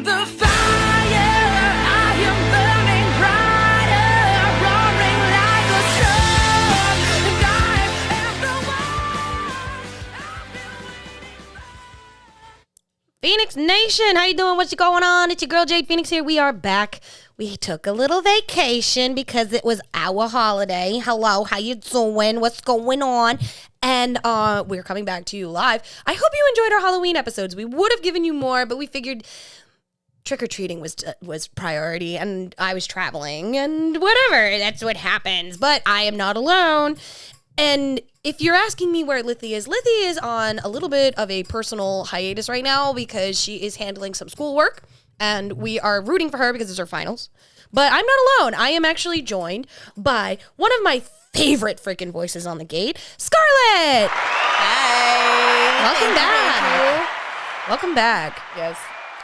the fire. I am burning brighter, roaring like a storm. And I am the one. Phoenix Nation, how you doing? What's going on? It's your girl Jade Phoenix here. We are back. We took a little vacation because it was our holiday. Hello, how you doing? What's going on? And we're coming back to you live. I hope you enjoyed our Halloween episodes. We would have given you more, but we figured trick-or-treating was priority, and I was traveling, and whatever. That's what happens. But I am not alone. And if you're asking me where Lithy is on a little bit of a personal hiatus right now because she is handling some schoolwork, and we are rooting for her because it's her finals. But I'm not alone. I am actually joined by one of my favorite freaking voices on the gate, Scarlett. Hi. Welcome back. Welcome back. Yes.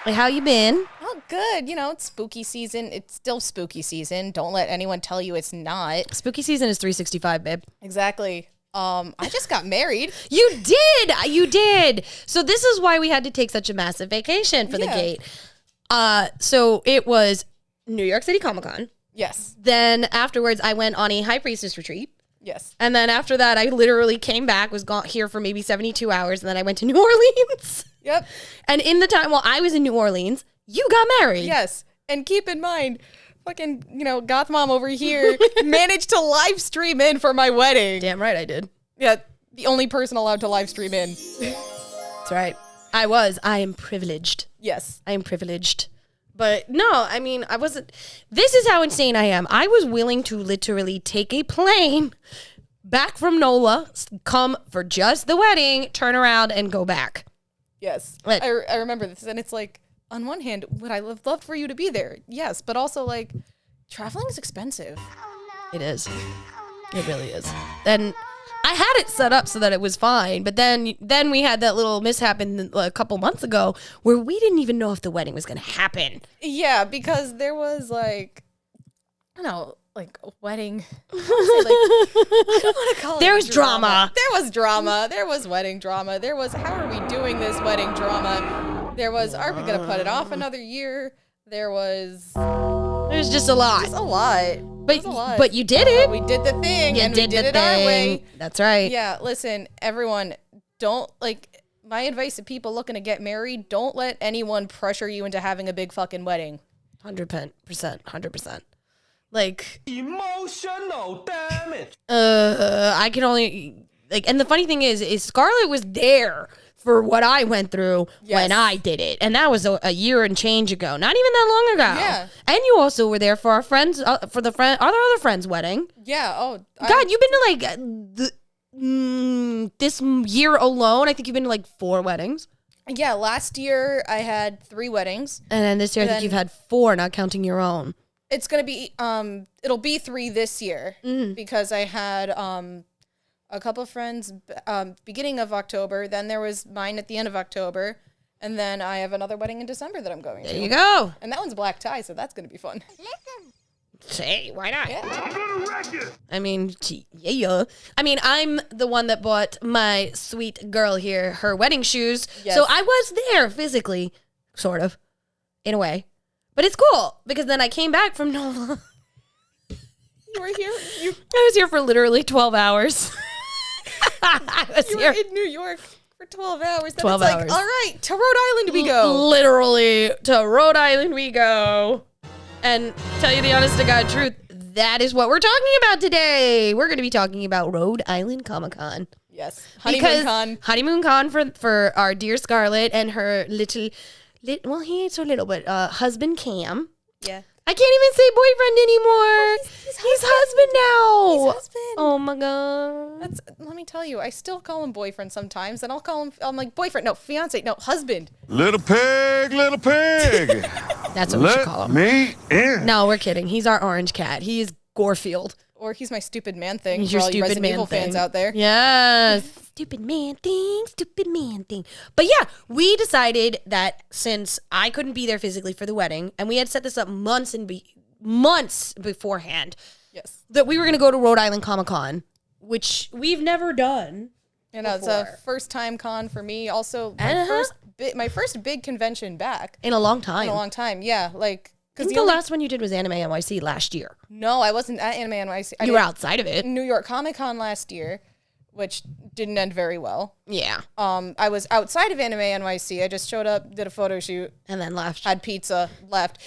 How you been? Oh, good. You know, it's spooky season. It's still spooky season. Don't let anyone tell you it's not. Spooky season is 365, babe. Exactly. I just got married. You did. So this is why we had to take such a massive vacation for the gate. So it was New York City Comic Con. Yes. Then afterwards, I went on a High Priestess retreat. Yes. And then after that, I literally came back, was gone here for maybe 72 hours, and then I went to New Orleans. Yep. And in the time while I was in New Orleans, you got married. Yes. And keep in mind, fucking, goth mom over here managed to live stream in for my wedding. Damn right I did. Yeah. The only person allowed to live stream in. That's right. I am privileged. Yes. I am privileged. But no, I mean, I wasn't. This is how insane I am. I was willing to literally take a plane back from NOLA, come for just the wedding, turn around, and go back. Yes. Like, I remember this. And it's like, on one hand, would I have loved for you to be there? Yes. But also, like, traveling is expensive. It is. It really is. And I had it set up so that it was fine, but then we had that little mishap a couple months ago where we didn't even know if the wedding was going to happen. Yeah, because there was like, I don't know, like a wedding. There was drama. There was drama. There was wedding drama. There was, how are we doing this wedding drama? There was, are we going to put it off another year? There's just a lot. Just a lot. But you did it. We did the thing, You and did we did the it our thing. way. That's right. Yeah, listen, everyone, don't, like, my advice to people looking to get married, don't let anyone pressure you into having a big fucking wedding. 100%. Like, emotional damage. I can only, like, and the funny thing is Scarlett was there for what I went through when I did it. And that was a year and change ago. Not even that long ago. Yeah. And you also were there for our friends, for the other friend's wedding. Yeah. Oh, God, you've been to like, this year alone, I think you've been to like 4 weddings. yeah. Last year I had 3 weddings. And then this year, I think you've had 4, not counting your own. It's going to be, it'll be 3 this year because I had, a couple of friends, beginning of October. Then there was mine at the end of October. And then I have another wedding in December that I'm going to. There you go. And that one's black tie, so that's going to be fun. Hey, why not? Yeah. I mean, yeah. I mean, I'm the one that bought my sweet girl here her wedding shoes. Yes. So I was there physically, sort of, in a way. But it's cool because then I came back from NOLA. You were here? I was here for literally 12 hours. You were in New York for 12 hours. Then 12 it's hours. like, all right, to Rhode Island we go. Literally, to Rhode Island we go. And tell you the honest to God truth, that is what we're talking about today. We're going to be talking about Rhode Island Comic Con. Yes. Honeymoon Con. Honeymoon Con for our dear Scarlett and her well, he ain't so little, but husband Cam. Yeah. I can't even say boyfriend anymore. He's husband now. He's husband. Oh my God. Let me tell you, I still call him boyfriend sometimes, and I'm like, boyfriend, no, fiance, no, husband. Little pig. That's what we should call him. Me in. No, we're kidding. He's our orange cat. He is Gorefield. Or he's my stupid man thing. He's for your all you stupid Resident man Evil thing. fans out there. Yes. Stupid man thing. But yeah, we decided that since I couldn't be there physically for the wedding, and we had set this up months beforehand, Yes. that we were going to go to Rhode Island Comic Con, which we've never done. You know, it's before. a first time con for me. Also, my first my first big convention back In a long time. in a long time. Yeah, like I because think the last one you did was Anime NYC last year. no, I wasn't at Anime NYC. I You were did outside of it. New York Comic Con last year, which didn't end very well. Yeah. I was outside of Anime NYC. I just showed up, did a photo shoot, And then left. had pizza, left.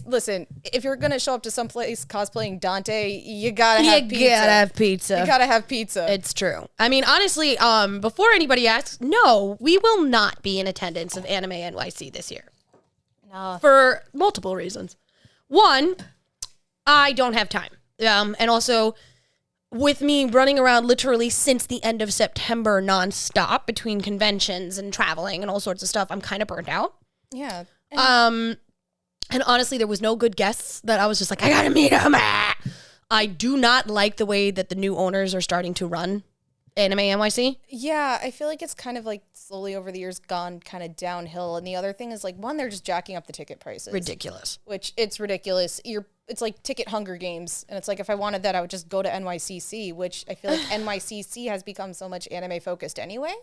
Listen, if you're gonna show up to some place cosplaying Dante, you gotta have pizza. You gotta have pizza. You gotta have pizza. It's true. I mean, honestly, before anybody asks, no, we will not be in attendance of Anime NYC this year. No. For multiple reasons. One, I don't have time. And also, with me running around literally since the end of September nonstop between conventions and traveling and all sorts of stuff, I'm kind of burnt out. Yeah. And honestly, there was no good guests that I was just like, I gotta meet them. I do not like the way that the new owners are starting to run Anime NYC. Yeah, I feel like it's kind of like slowly over the years gone kind of downhill. And the other thing is like, one, they're just jacking up the ticket prices. Ridiculous. Which it's ridiculous. It's like ticket Hunger Games. And it's like, if I wanted that, I would just go to NYCC, which I feel like NYCC has become so much anime focused anyway.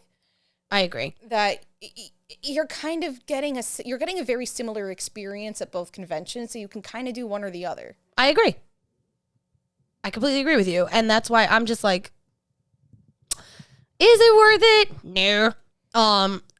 I agree. That you're kind of getting a very similar experience at both conventions. So you can kind of do one or the other. I agree. I completely agree with you. And that's why I'm just like, is it worth it? No.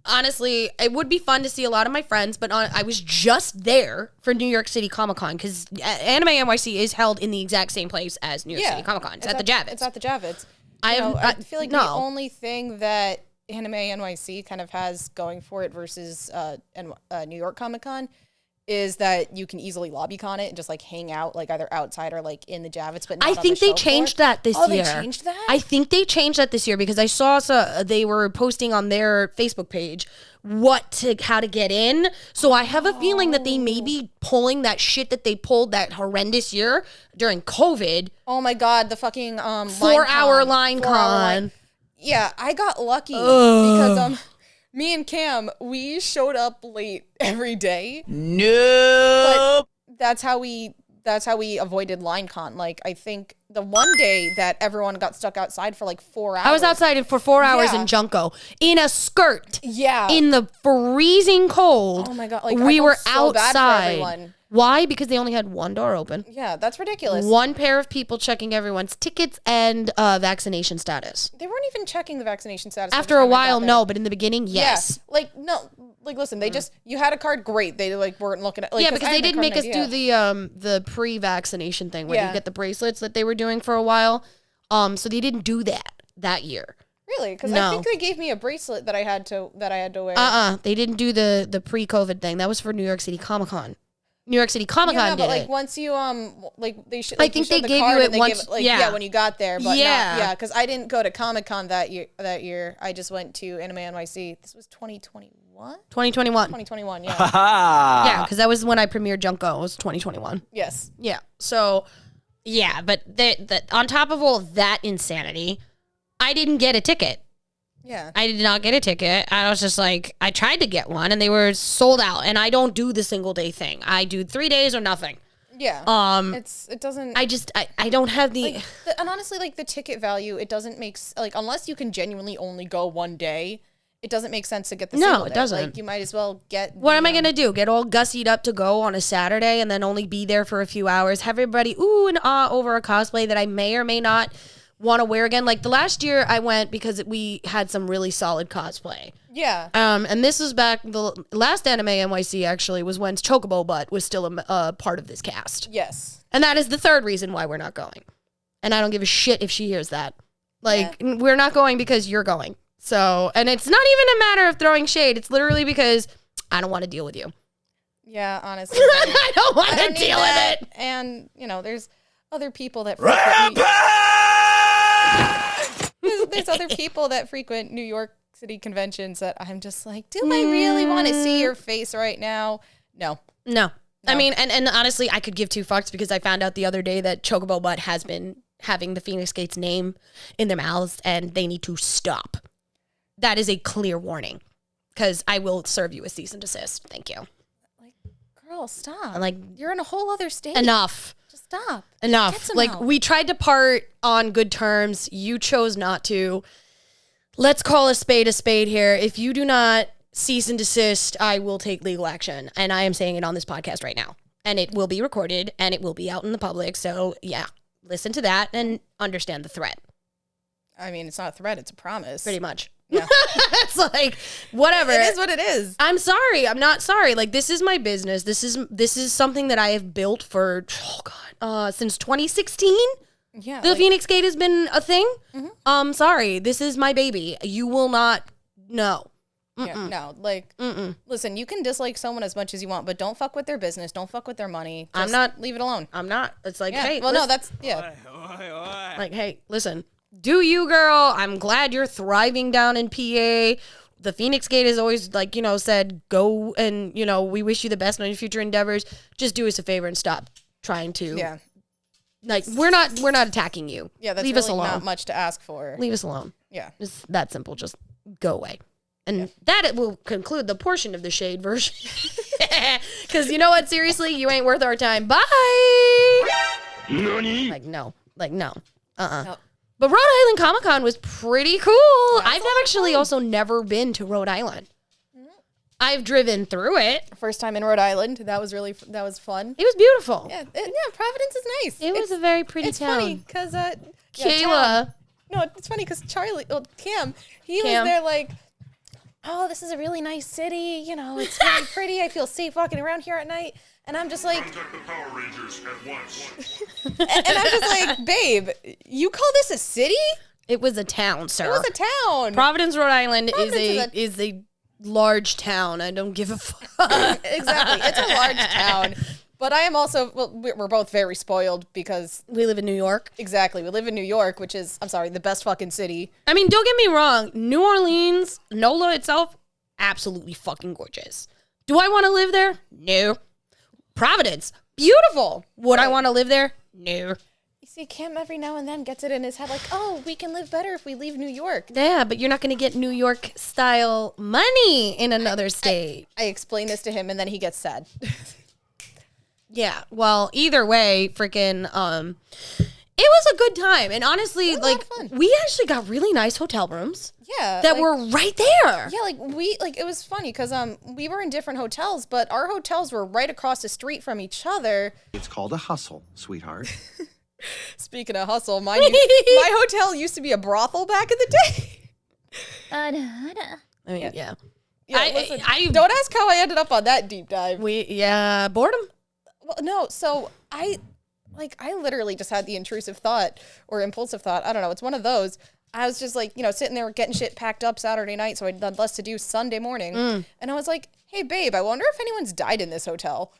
Honestly, it would be fun to see a lot of my friends, but I was just there for New York City Comic Con because Anime NYC is held in the exact same place as New York City Comic Con. It's at the Javits. It's at the Javits. I feel like no. the only thing that Anime NYC kind of has going for it versus New York Comic Con is that you can easily lobby con it and just like hang out like either outside or like in the Javits, but not I on think the they show changed floor. that this year. Oh, they changed that? I think they changed that this year because I saw they were posting on their Facebook page how to get in. So I have a feeling that they may be pulling that shit that they pulled that horrendous year during COVID. Oh my god, the fucking 4-hour line con. Yeah, I got lucky because me and Cam, we showed up late every day. No. But that's how we avoided line con. Like, I think the one day that everyone got stuck outside for like 4 hours. I was outside for 4 hours Yeah. in Junko in a skirt. Yeah. In the freezing cold. Oh my god! Like, we I were felt so bad for outside. everyone. Why? Because they only had one door open. Yeah, that's ridiculous. One pair of people checking everyone's tickets and vaccination status. They weren't even checking the vaccination status. After a while, no, but in the beginning, yes. Yeah. Like, no. Like, listen, they just, you had a card, great. They like weren't looking at, like, Yeah, because they didn't make us do the pre-vaccination thing where you get the bracelets that they were doing for a while. So they didn't do that year. Really? Because No. I think they gave me a bracelet that I had to wear. They didn't do the pre-COVID thing. That was for New York City Comic Con. New York City Comic Con Yeah, did but like it. once you like they should. I Like, think you showed they the gave card you and it they once- Gave it, like, yeah. when you got there. But Yeah. because I didn't go to Comic Con that year. I just went to Anime NYC. This was 2021. 2021. 2021. Yeah. Yeah, because that was when I premiered Junko. It was 2021. Yes. Yeah. So, yeah, but on top of all that insanity, I didn't get a ticket. Yeah. I did not get a ticket. I was just like, I tried to get one and they were sold out. And I don't do the single day thing. I do 3 days or nothing. Yeah. It doesn't. I don't have the. Like, and honestly, like the ticket value, it doesn't make like unless you can genuinely only go one day, it doesn't make sense to get the No, single it day. doesn't. Like you might as well get. What am I going to do? Get all gussied up to go on a Saturday and then only be there for a few hours? Have everybody ooh and ah over a cosplay that I may or may not want to wear again? Like the last year I went because we had some really solid cosplay. Yeah. And this was back, the last Anime NYC actually was when Chocobo Butt was still a part of this cast. Yes. And that is the third reason why we're not going. And I don't give a shit if she hears that. Like, we're not going because you're going. So, and it's not even a matter of throwing shade. It's literally because I don't want to deal with you. Yeah, honestly. I don't want to need deal that. with it. And, there's other people that there's other people that frequent New York City conventions that I'm just like, do I really want to see your face right now? No. I mean, and honestly, I could give two fucks because I found out the other day that Chocobo Butt has been having the Phoenix Gates name in their mouths and they need to stop. That is a clear warning because I will serve you a cease and desist. Thank you. Like, girl, stop. Like, you're in a whole other state. Enough. Just stop. Enough. Get some Like, help. we tried to part on good terms. You chose not to. Let's call a spade here. If you do not cease and desist, I will take legal action. And I am saying it on this podcast right now. And it will be recorded and it will be out in the public. So yeah, listen to that and understand the threat. I mean, it's not a threat, it's a promise. Pretty much. Yeah. It's like, whatever. It is what it is. I'm sorry. I'm not sorry. Like, this is my business. This is something that I have built for, since 2016. Yeah. The Feinics Gate has been a thing. Sorry. This is my baby. You will not, no. Yeah, no, like, listen, you can dislike someone as much as you want, but don't fuck with their business. Don't fuck with their money. Just I'm not. leave it alone. I'm not. It's like, Yeah. hey. Well, listen, no, that's, yeah. like, hey, listen. Do you, girl? I'm glad you're thriving down in PA. The Feinics Gate has always, like, you know, said, go and, you know, we wish you the best on your future endeavors. Just do us a favor and stop trying to. Yeah. Like, we're not attacking you. Yeah, that's Leave really us alone. not much to ask for. Leave us alone. Yeah. It's that simple. Just go away. And that it will conclude the portion of the shade version. Because you know what? Seriously, you ain't worth our time. Bye. Nani? Like, no. Like, no. No. But Rhode Island Comic Con was pretty cool. I've actually also never been to Rhode Island. I've driven through it. First time in Rhode Island. That was fun. It was beautiful. Yeah, Providence is nice. It was a very pretty it's town. funny because Kayla. No, it's funny because Cam, he Cam. was there like, oh, this is a really nice city. You know, it's really pretty. I feel safe walking around here at night. And I'm just like, Contact the Power Rangers at once. and I'm just like, babe, you call this a city? It was a town, sir. It was a town. Providence, Rhode Island Providence is a large town. I don't give a fuck. Exactly. It's a large town. But I am also, well, we're both very spoiled because, We live in New York. exactly, we live in New York, which is, I'm sorry, the best fucking city. I mean, don't get me wrong. New Orleans, NOLA itself, absolutely fucking gorgeous. Do I want to live there? No. Providence, beautiful. Would I want to live there? No. You see, Cam every now and then gets it in his head like, oh, we can live better if we leave New York. Yeah, but you're not going to get New York style money in another state. I explain this to him and then he gets sad. Yeah. Well, either way, freaking, it was a good time. And honestly, was a lot like, of fun. we actually got really nice hotel rooms Yeah. that like- were right there. Yeah, it was funny because we were in different hotels, but our hotels were right across the street from each other. It's called a hustle, sweetheart. Speaking of hustle, my hotel used to be a brothel back in the day. I mean, yeah. Listen, I don't ask how I ended up on that deep dive. boredom. Well, no, so I literally just had the intrusive thought or impulsive thought. I don't know. It's one of those. I was just like, sitting there getting shit packed up Saturday night, so I'd had less to do Sunday morning. And I was like, hey, babe, I wonder if anyone's died in this hotel.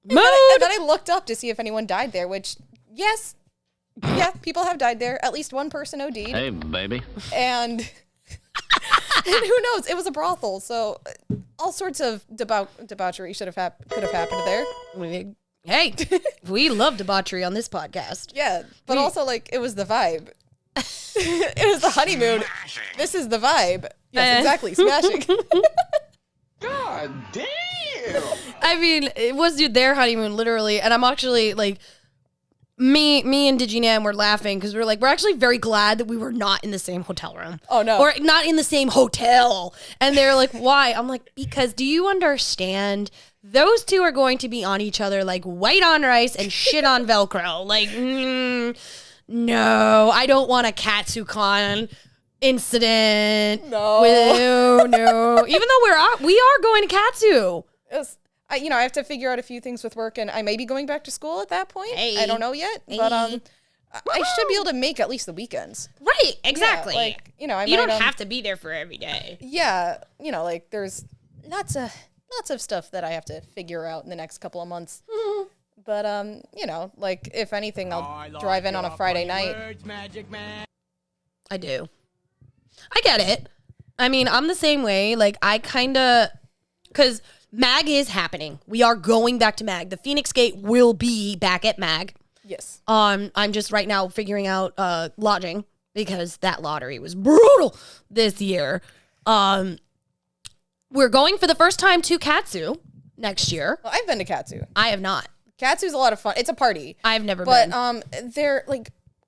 And then I looked up to see if anyone died there, which, yes, yeah, people have died there. At least one person OD'd. Hey, baby. And who knows? It was a brothel, so all sorts of debauchery could have happened there. Hey, we love debauchery on this podcast. Yeah, but also it was the vibe. It was the honeymoon. This is the vibe. Yes, exactly. Smashing. God damn! I mean, it was their honeymoon, literally. And I'm actually like, me and DigiNam were laughing because we're actually very glad that we were not in the same hotel room. Oh, no. Or not in the same hotel. And they're like, why? I'm like, because do you understand? Those two are going to be on each other like white on rice and shit on Velcro. Like, no, I don't want a Katsucon incident. No. No. Even though we are going to Katsu. I have to figure out a few things with work, and I may be going back to school at that point. Hey. I don't know yet, but I should be able to make at least the weekends. Right, exactly. Yeah, I you might, don't have to be there for every day. Yeah, there's lots of stuff that I have to figure out in the next couple of months. But if anything, I'll drive in on a Friday night. I do. I get it. I mean, I'm the same way. Like, I kind of, because MAG is happening. We are going back to MAG. The Feinics Gate will be back at MAG. Yes. I'm just right now figuring out lodging because that lottery was brutal this year. We're going for the first time to Katsu next year. Well, I've been to Katsu. I have not. Katsu's a lot of fun. It's a party. I've never been. But they're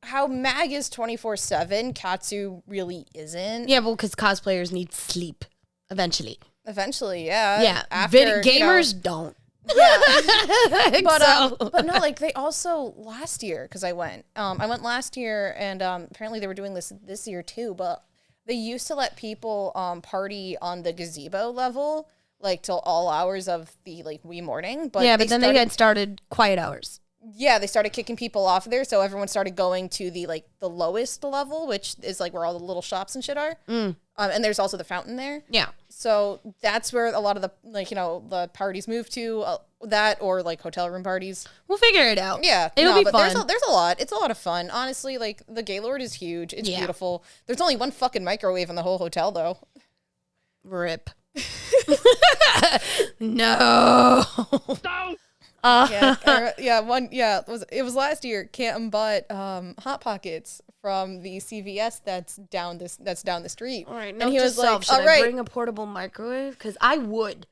how MAG is 24/7, Katsu really isn't. Yeah, well, because cosplayers need sleep eventually. Eventually, yeah. Yeah, After, gamers don't. But no, like they also last year, because I went last year, and apparently they were doing this year too, but they used to let people party on the gazebo level like till all hours of the like wee morning. But yeah, but then they had started quiet hours. Yeah, they started kicking people off there, so everyone started going to the like the lowest level, which is like where all the little shops and shit are. And there's also the fountain there. Yeah. So that's where a lot of the like the parties move to, that or like hotel room parties. We'll figure it out. Yeah, it'll be fun. There's a lot. It's a lot of fun, honestly. Like the Gaylord is huge. It's beautiful. There's only one fucking microwave in the whole hotel, though. Rip. No. It was last year. Canton bought Hot Pockets from the CVS that's down the street. All right, and he was like, should I bring a portable microwave? Because I would.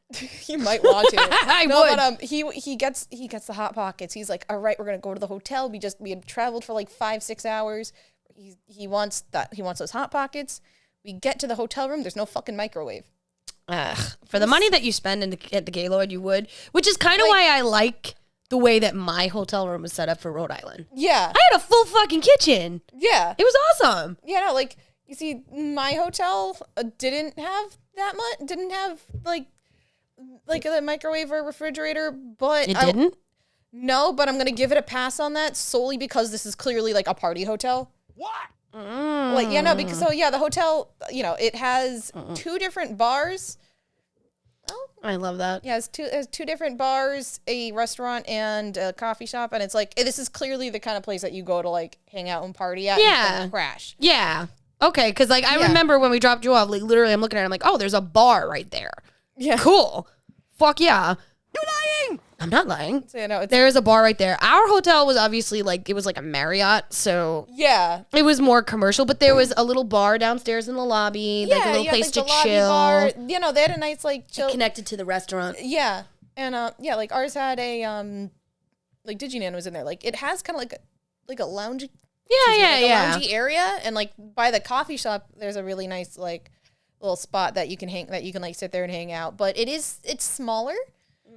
You might want to. I would. But he gets the Hot Pockets. He's like, all right, we're gonna go to the hotel. We had traveled for like 5-6 hours. He wants those Hot Pockets. We get to the hotel room. There's no fucking microwave. For the money that you spend at the Gaylord, you would. Which is kind of why I like the way that my hotel room was set up for Rhode Island. Yeah. I had a full fucking kitchen. Yeah. It was awesome. Yeah, no, like, you see, my hotel didn't have that much, didn't have, like a microwave or refrigerator, but... It didn't? No, but I'm going to give it a pass on that solely because this is clearly, like, a party hotel. What? Like, yeah, no, because, the hotel, it has 2 different bars. Oh, I love that. yeah, it has two different bars, a restaurant, and a coffee shop, and it's like, this is clearly the kind of place that you go to, like, hang out and party at and crash. Yeah. Okay, because, like, I remember when we dropped you off, like, literally, I'm looking at it, I'm like, oh, there's a bar right there. Yeah. Cool. Fuck yeah. You're lying! I'm not lying. So, yeah, There is a bar right there. Our hotel was obviously, like, it was like a Marriott, so... Yeah. It was more commercial, but there was a little bar downstairs in the lobby, like a little place like to the lobby chill. bar. They had a nice, like, chill... Connected to the restaurant. Yeah. And, like, ours had a, like, Diginan was in there. Like, it has kind of like a lounge... Yeah. loungy area, and, like, by the coffee shop, there's a really nice, like, little spot that you can like, sit there and hang out. But it's smaller,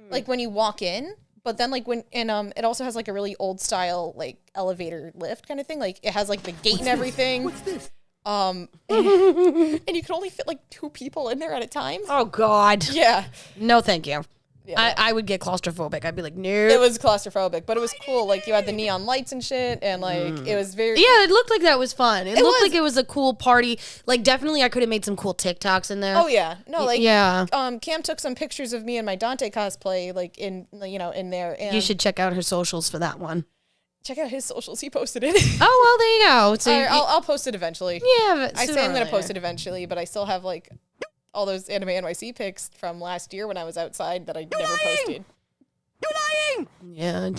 like, when you walk in... But then, like, it also has, like, a really old style, like, elevator lift kind of thing. Like, it has, like, the gate and everything. What's this? And you can only fit, like, 2 people in there at a time. Oh, God. Yeah. No, thank you. Yeah. I would get claustrophobic. I'd be like, no. It was claustrophobic, but it was cool. Like, you had the neon lights and shit, and, like, it was very... Yeah, it looked like that was fun. It looked like it was a cool party. Like, definitely I could have made some cool TikToks in there. Oh, yeah. No, like... Yeah. Cam took some pictures of me and my Dante cosplay, like, in there. And You should check out her socials for that one. check out his socials. He posted it. Oh, well, there you go. So I'll post it eventually. yeah, but I sooner say I'm or going to post later. it eventually, but I still have, like, all those Anime NYC pics from last year when I was outside that I never posted. You're lying! Yeah,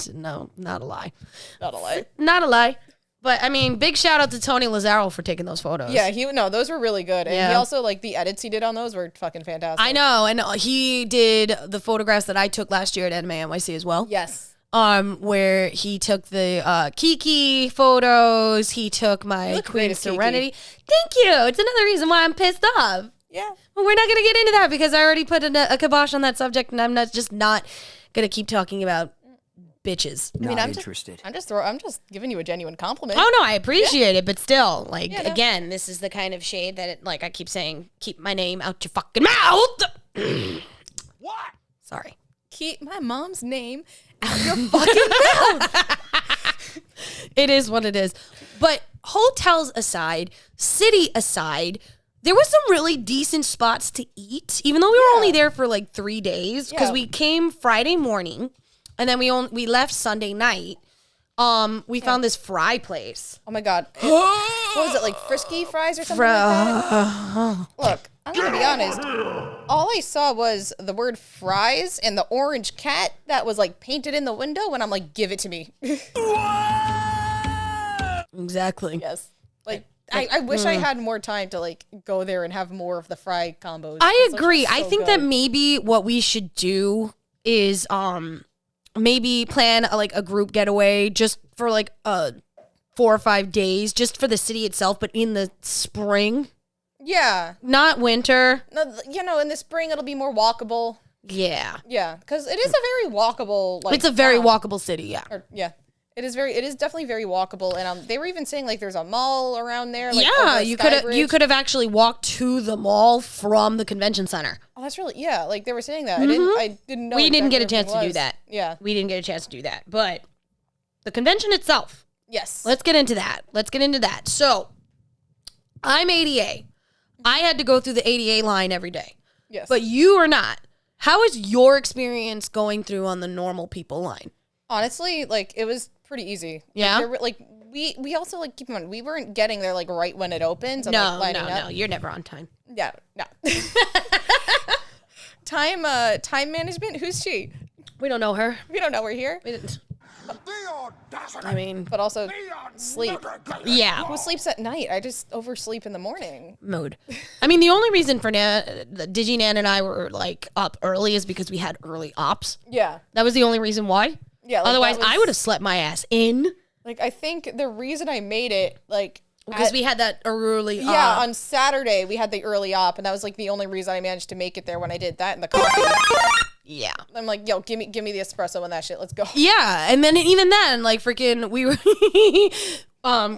not a lie. Not a lie. Not a lie. But, I mean, big shout out to Tony Lazaro for taking those photos. Yeah, those were really good. And Yeah. he also, like, the edits he did on those were fucking fantastic. I know, and he did the photographs that I took last year at Anime NYC as well. Yes. Where he took the Kiki photos, he took my look Queen great as Kiki. Serenity. Thank you. It's another reason why I'm pissed off. Yeah. But we're not going to get into that because I already put a kibosh on that subject, and I'm not going to keep talking about bitches. I mean, Not I'm interested. I'm just giving you a genuine compliment. Oh, no, I appreciate it, but still, like, Yeah, no. again, this is the kind of shade that, like I keep saying, keep my name out your fucking mouth. What? Sorry. Keep my mom's name out your fucking mouth. It is what it is. But hotels aside, city aside, there was some really decent spots to eat, even though we were only there for like 3 days because Yeah. we came Friday morning and then we left Sunday night. We found this fry place. Oh my god. What was it, like frisky fries or something like that? Look, I'm gonna be honest. All I saw was the word fries and the orange cat that was like painted in the window, and I'm like, give it to me. Exactly. Yes. Like I wish I had more time to like go there and have more of the fry combos. I It's, like, agree. so I think good. that maybe what we should do is maybe plan a group getaway just for like 4 or 5 days just for the city itself, but in the spring. Yeah. Not winter. No, you know, in the spring it'll be more walkable. Yeah. Yeah, because it is a very walkable. Like, It's a very town. walkable city, yeah. Yeah. It is definitely very walkable, and they were even saying like there's a mall around there. Like, Yeah, over a you sky could have actually walked to the mall from the convention center. Oh, that's really like they were saying that. I didn't know. We didn't get a exactly chance to what do it was. that. Yeah. We didn't get a chance to do that. But the convention itself, Yes. let's get into that. So, I'm ADA. I had to go through the ADA line every day. Yes. But you are not. How is your experience going through on the normal people line? Honestly, like it was pretty easy. Yeah? Like we also like keep in mind we weren't getting there like right when it opens. And, No, like, lining up. no. You're never on time. Yeah, no. Time management. Who's she? We don't know her. We don't know. We're here. We didn't. The audacity. I mean, But also The audacity. sleep. yeah. Who sleeps at night? I just oversleep in the morning. Mode. I mean, the only reason for Digi Nan and I were like up early is because we had early ops. Yeah. That was the only reason why. Yeah. Like, Otherwise, that was- I would have slept my ass in Like I think the reason I made it like because we had that early. yeah, on Saturday we had the early op, and that was like the only reason I managed to make it there when I did that in the coffee. Yeah. I'm like, yo, give me the espresso and that shit. Let's go. Yeah, and then even then, like freaking, we were.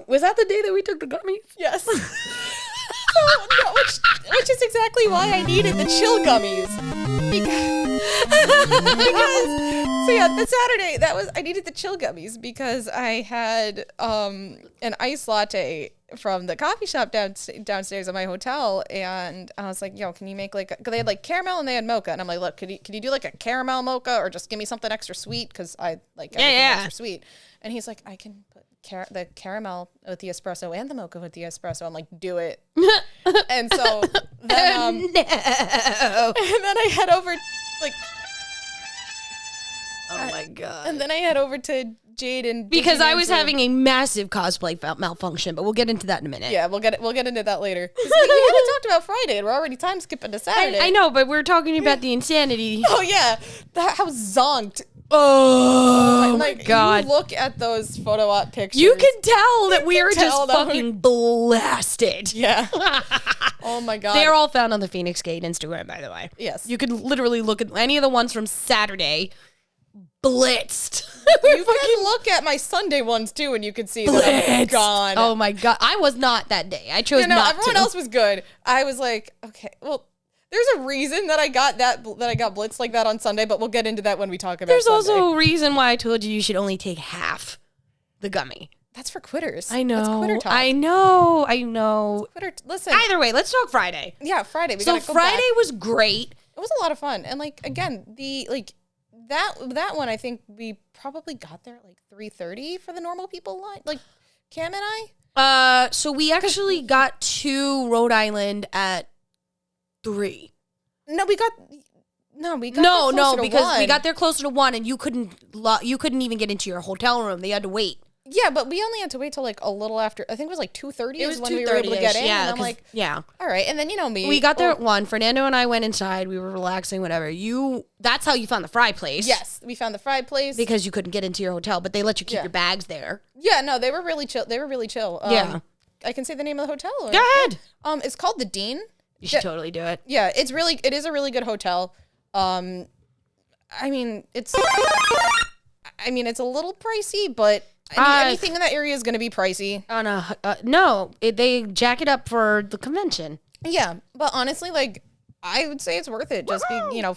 Was that the day that we took the gummies? Yes. No, which is exactly why I needed the chill gummies. So yeah, the Saturday I needed the chill gummies because I had an iced latte from the coffee shop downstairs at my hotel, and I was like, yo, can you make like cause they had like caramel and they had mocha, and I'm like, look, could you do like a caramel mocha or just give me something extra sweet because I like everything extra sweet. And he's like, I can put the caramel with the espresso and the mocha with the espresso. I'm like, do it. And so then No. and then I head over like Oh my god. and then I head over to Jade and Because I was room. having a massive cosplay malfunction, but we'll get into that in a minute. Yeah, we'll get into that later. 'Cause we haven't talked about Friday, and we're already time skipping to Saturday. I know, but we're talking about the insanity. Oh yeah, how zonked. Oh my Like, god. you look at those photo op pictures. You can tell that we are tell just that fucking blasted. Yeah. Oh my god. They are all found on the Feinics Gate Instagram, by the way. Yes. You could literally look at any of the ones from Saturday. Blitzed. You can look at my Sunday ones too, and you can see that I'm Blitzed. gone. Oh my god. I was not that day. I chose not everyone to. else was good. I was like, okay, well, there's a reason that I got blitzed like that on Sunday, but we'll get into that when we talk about There's Sunday. also a reason why I told you should only take half the gummy. That's for quitters. I know. That's quitter talk. I know. Listen. Either way, let's talk Friday. Yeah, Friday. We So gotta go Friday back. was great. It was a lot of fun, and like again, that one I think we probably got there at like 3:30 for the normal people line. Like Cam and I. So we actually got to Rhode Island at 3. No, we got No, there closer to because we 1. got there closer to 1, and you couldn't even get into your hotel room. They had to wait. Yeah, but we only had to wait till like a little after. I think it was like 2:30 It was is when we were able to get in. Yeah, and I'm 'cause- like, yeah. all right. And then you know me. We got there at 1. Fernando and I went inside. We were relaxing, whatever. That's how you found the fry place. Yes, we found the fried place. Because you couldn't get into your hotel, but they let you keep Yeah. your bags there. Yeah, no, they were really chill. Yeah. I can say the name of the hotel. Or, Go ahead. It's called the Dean. You should totally do it. Yeah, it is a really good hotel. I mean, it's a little pricey, but anything in that area is going to be pricey. No, they jack it up for the convention. Yeah, but honestly, like, I would say it's worth it just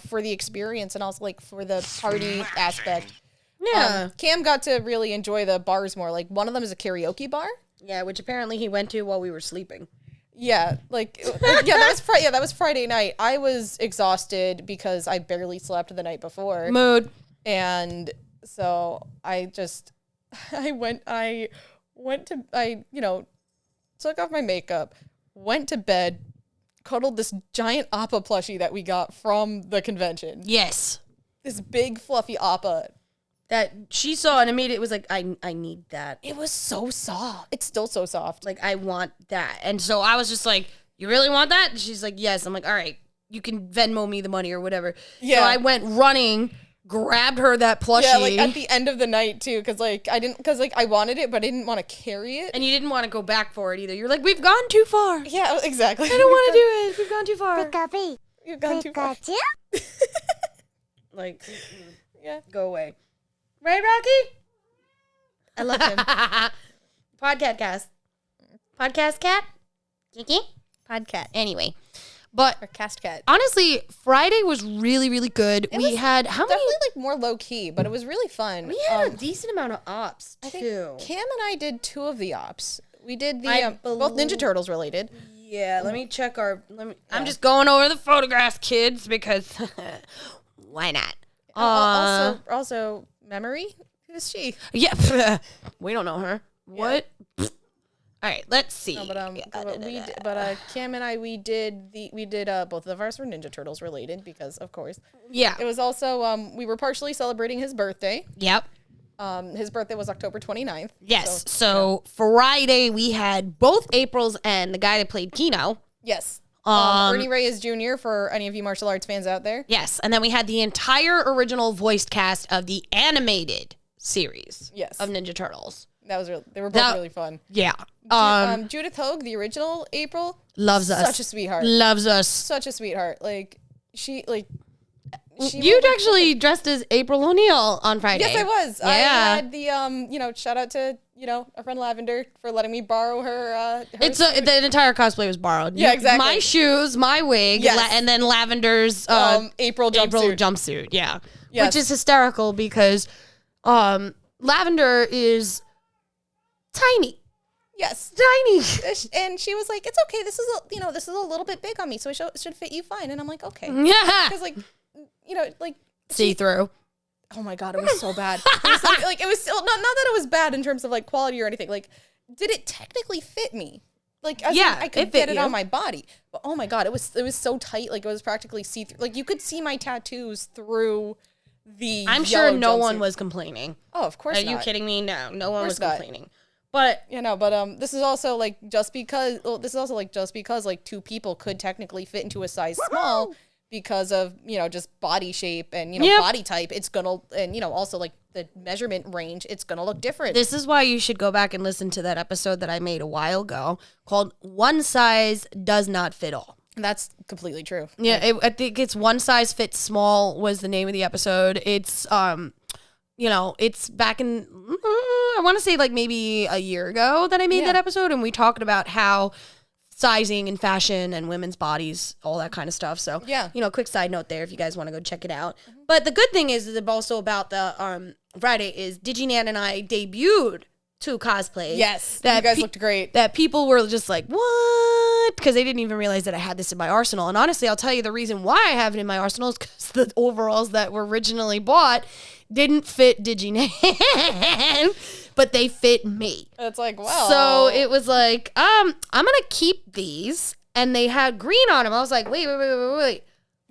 for the experience and also like for the party aspect. Yeah. Cam got to really enjoy the bars more. Like one of them is a karaoke bar. Yeah, which apparently he went to while we were sleeping. Yeah, that was Friday night. I was exhausted because I barely slept the night before. Mood. And so I took off my makeup, went to bed, cuddled this giant Appa plushie that we got from the convention. Yes. This big fluffy Appa. That she saw and immediately was like, I need that. It was so soft. It's still so soft. Like, I want that. And so I was just like, you really want that? And she's like, yes. I'm like, all right, you can Venmo me the money or whatever. Yeah. So I went running grabbed her that plushie. Yeah, like at the end of the night too, because I wanted it, but I didn't want to carry it. And you didn't want to go back for it either. You're like, we've gone too far. Yeah, exactly. I don't want to do it. We've gone too far. You've gone too far. Like, Yeah. go away. Right, Rocky? I love him. Podcast cat? Kiki? Podcat. Anyway. But Or cast cat. honestly, Friday was really, really good. We had how many? Definitely like more low key, but it was really fun. We had a decent amount of ops I think too. Cam and I did 2 of the ops. We did I the both Ninja Turtles related. Yeah, let me check our. I'm just going over the photographs, kids, because why not? Also, Memory. Who's she? Yeah, we don't know her. What? All right, let's see. No, but Cam and I we did both of ours were Ninja Turtles related because of course. Yeah. It was also we were partially celebrating his birthday. Yep. His birthday was October 29th. Yes. So Friday we had both Aprils and the guy that played Kino. Yes. Ernie Reyes Jr. for any of you martial arts fans out there. Yes, and then we had the entire original voiced cast of the animated series. Yes. Of Ninja Turtles. They were both really fun. Yeah. Judith Hogue, the original April, Loves us. such a sweetheart. Loves us. Such a sweetheart. Like she You'd actually dressed as April O'Neil on Friday. Yes, I was. Yeah. I had the shout out to our friend Lavender for letting me borrow her. The entire cosplay was borrowed. Yeah, exactly. My shoes, my wig, Yes. and then Lavender's April jumpsuit. Yeah. Yes. Which is hysterical because Lavender is tiny. Yes. Tiny. And she was like, "It's okay. This is a little bit big on me, so it should fit you fine." And I'm like, "Okay." Yeah. Because See through. oh my god, it was so bad. It was still not that it was bad in terms of like quality or anything. Like, did it technically fit me? Like, as in, I could it fit get it you. on my body, but oh my god, it was so tight. Like, it was practically see through. Like, you could see my tattoos through the. I'm sure yellow no one jumpsuit. was complaining. Oh, of course. Are you not. kidding me? No one was not. complaining. But This is also like just because like 2 people could technically fit into a size small because of just body shape and body type. It's gonna and also like the measurement range. It's gonna look different. this is why you should go back and listen to that episode that I made a while ago called "One Size Does Not Fit All." That's completely true. Yeah, I think it's "One Size Fits Small" was the name of the episode. It's it's back in I want to say like maybe a year ago that I made that episode, and we talked about how sizing and fashion and women's bodies, all that kind of stuff. So quick side note there if you guys want to go check it out. But the good thing is also about the Friday is DigiNan and I debuted 2 cosplays. Yes, you guys looked great. That people were just like, what? Because they didn't even realize that I had this in my arsenal. And honestly, I'll tell you the reason why I have it in my arsenal is because the overalls that were originally bought didn't fit DigiNan, but they fit me. It's like, wow. So it was like, I'm going to keep these. And they had green on them. I was like, wait.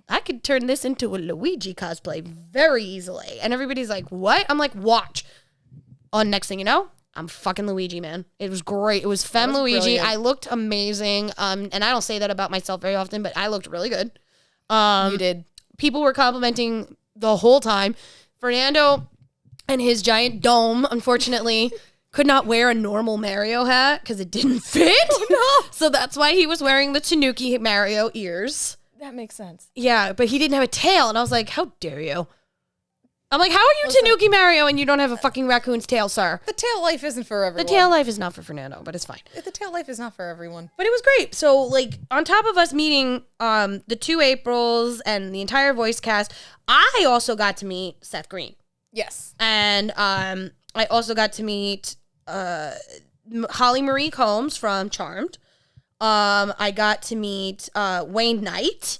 I could turn this into a Luigi cosplay very easily. And everybody's like, what? I'm like, watch. Next thing you know, I'm fucking Luigi, man. It was great. It was Femme Luigi. Brilliant. I looked amazing. And I don't say that about myself very often, but I looked really good. You did. People were complimenting the whole time. Fernando and his giant dome, unfortunately, could not wear a normal Mario hat because it didn't fit. Oh, no. So that's why he was wearing the Tanuki Mario ears. That makes sense. Yeah, but he didn't have a tail. And I was like, how dare you? I'm like, how are you Tanuki Mario and you don't have a fucking raccoon's tail, sir? The tail life isn't for everyone. The tail life is not for Fernando, but it's fine. The tail life is not for everyone. But it was great. So, like, on top of us meeting the 2 Aprils and the entire voice cast, I also got to meet Seth Green. Yes. And I also got to meet Holly Marie Combs from Charmed. I got to meet Wayne Knight,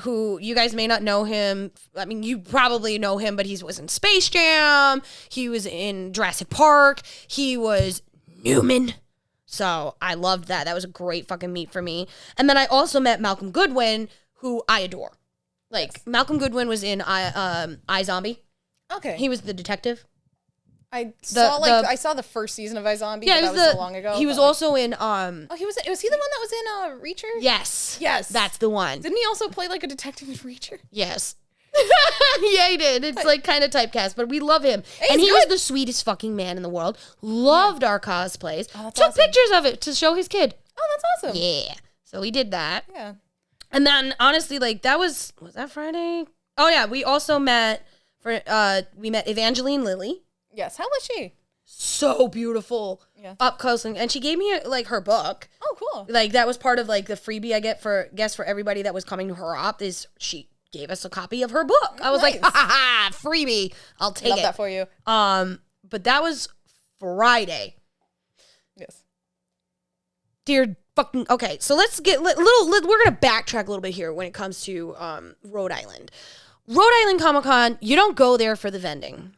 who you guys may not know him. I mean, you probably know him, but he was in Space Jam. He was in Jurassic Park. He was Newman. So I loved that. That was a great fucking meet for me. And then I also met Malcolm Goodwin, who I adore. Like, Malcolm Goodwin was in iZombie. Okay. He was the detective. I saw the first season of iZombie. Yeah, but that was so long ago. He was also in Oh, was he the one that was in Reacher? Yes. Yes. That's the one. Didn't he also play like a detective in Reacher? Yes. Yeah, he did. It's like kind of typecast, but we love him. Hey, And he's he was good. the sweetest fucking man in the world. Loved our cosplays. Oh, that's Took awesome. pictures of it to show his kid. Oh, that's awesome. Yeah. So we did that. Yeah. And then honestly, like that was that Friday? Oh yeah, we also met we met Evangeline Lilly. Yes. How was she? So beautiful. Yeah. Up close, and she gave me like her book. Oh, cool. Like that was part of like the freebie I get for everybody that was coming to her op is she gave us a copy of her book. I was like, Nice. ha ha ha, freebie. I'll take Love it. that for you. But that was Friday. Yes. Dear fucking okay, so let's get we're gonna backtrack a little bit here when it comes to Rhode Island. Rhode Island Comic Con, you don't go there for the vending.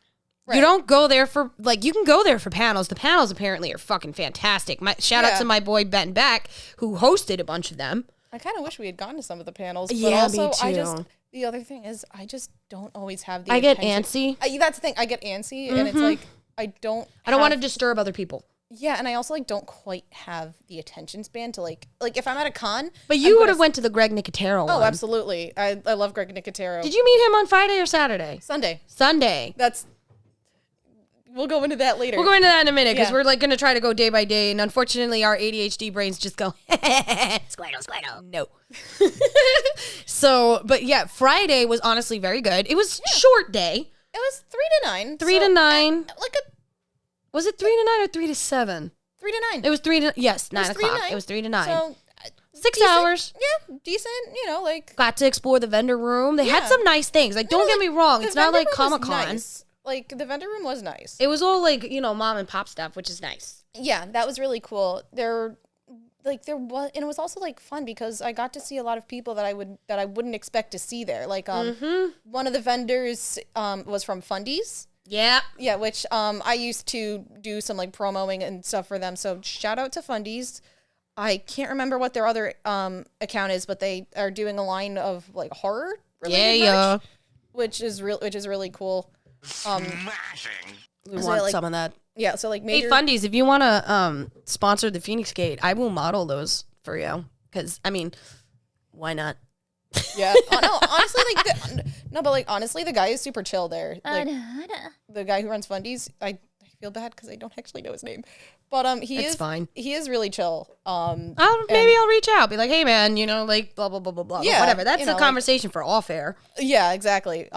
Right. You don't go there for like you can go there for panels. The panels apparently are fucking fantastic. Shout out Yeah. to my boy Ben Beck who hosted a bunch of them. I kind of wish we had gone to some of the panels. But Yeah, also, me too. The other thing is, I just don't always have the I get attention. antsy. That's the thing. I get antsy, and it's like, I don't want to have- disturb other people. Yeah, and I also, like, don't quite have the attention span to, like if I'm at a con. But I'm you would gonna have went to the Greg Nicotero one. Oh, absolutely. I love Greg Nicotero. Did you meet him on Friday or Saturday? Sunday. Sunday. We'll go into that later. We'll go into that in a minute because Yeah. we're like going to try to go day by day, and unfortunately, our ADHD brains just go Squirtle. No. So, but yeah, Friday was honestly very good. It was short day, It was 3 to 9. 3 to 9. Like a Was it 3 to 9 or 3 to 7? 3 to 9. It was 3 to yes, 9 3 to o'clock. 9. It was 3 to 9. So, 6 decent. hours. Yeah, decent. Like. Got to explore the vendor room. They had Yeah. some nice things. Like, don't get me wrong, the it's not vendor like room was Comic Con. nice. Like, the vendor room was nice. It was all like mom and pop stuff, which is nice. Yeah, that was really cool. There was, and it was also like fun because I got to see a lot of people that I wouldn't expect to see there. Like, one of the vendors was from Fundies. Yeah. Yeah, which I used to do some like promoing and stuff for them. So shout out to Fundies. I can't remember what their other account is, but they are doing a line of like horror related merch, which is really cool. Smashing. We So, want like, some of that. Yeah, so like Hey, major Fundies, if you want to sponsor the Phoenix Gate, I will model those for you. Because, I mean, why not? Yeah. No, honestly, honestly, the guy is super chill there. Like, the guy who runs Fundies, I feel bad because I don't actually know his name, but he It's is fine. He is really chill. Maybe I'll reach out. Be like, hey, man, like, blah, blah, blah, blah, blah. Yeah, Whatever. That's a like- conversation for off air. Yeah, exactly.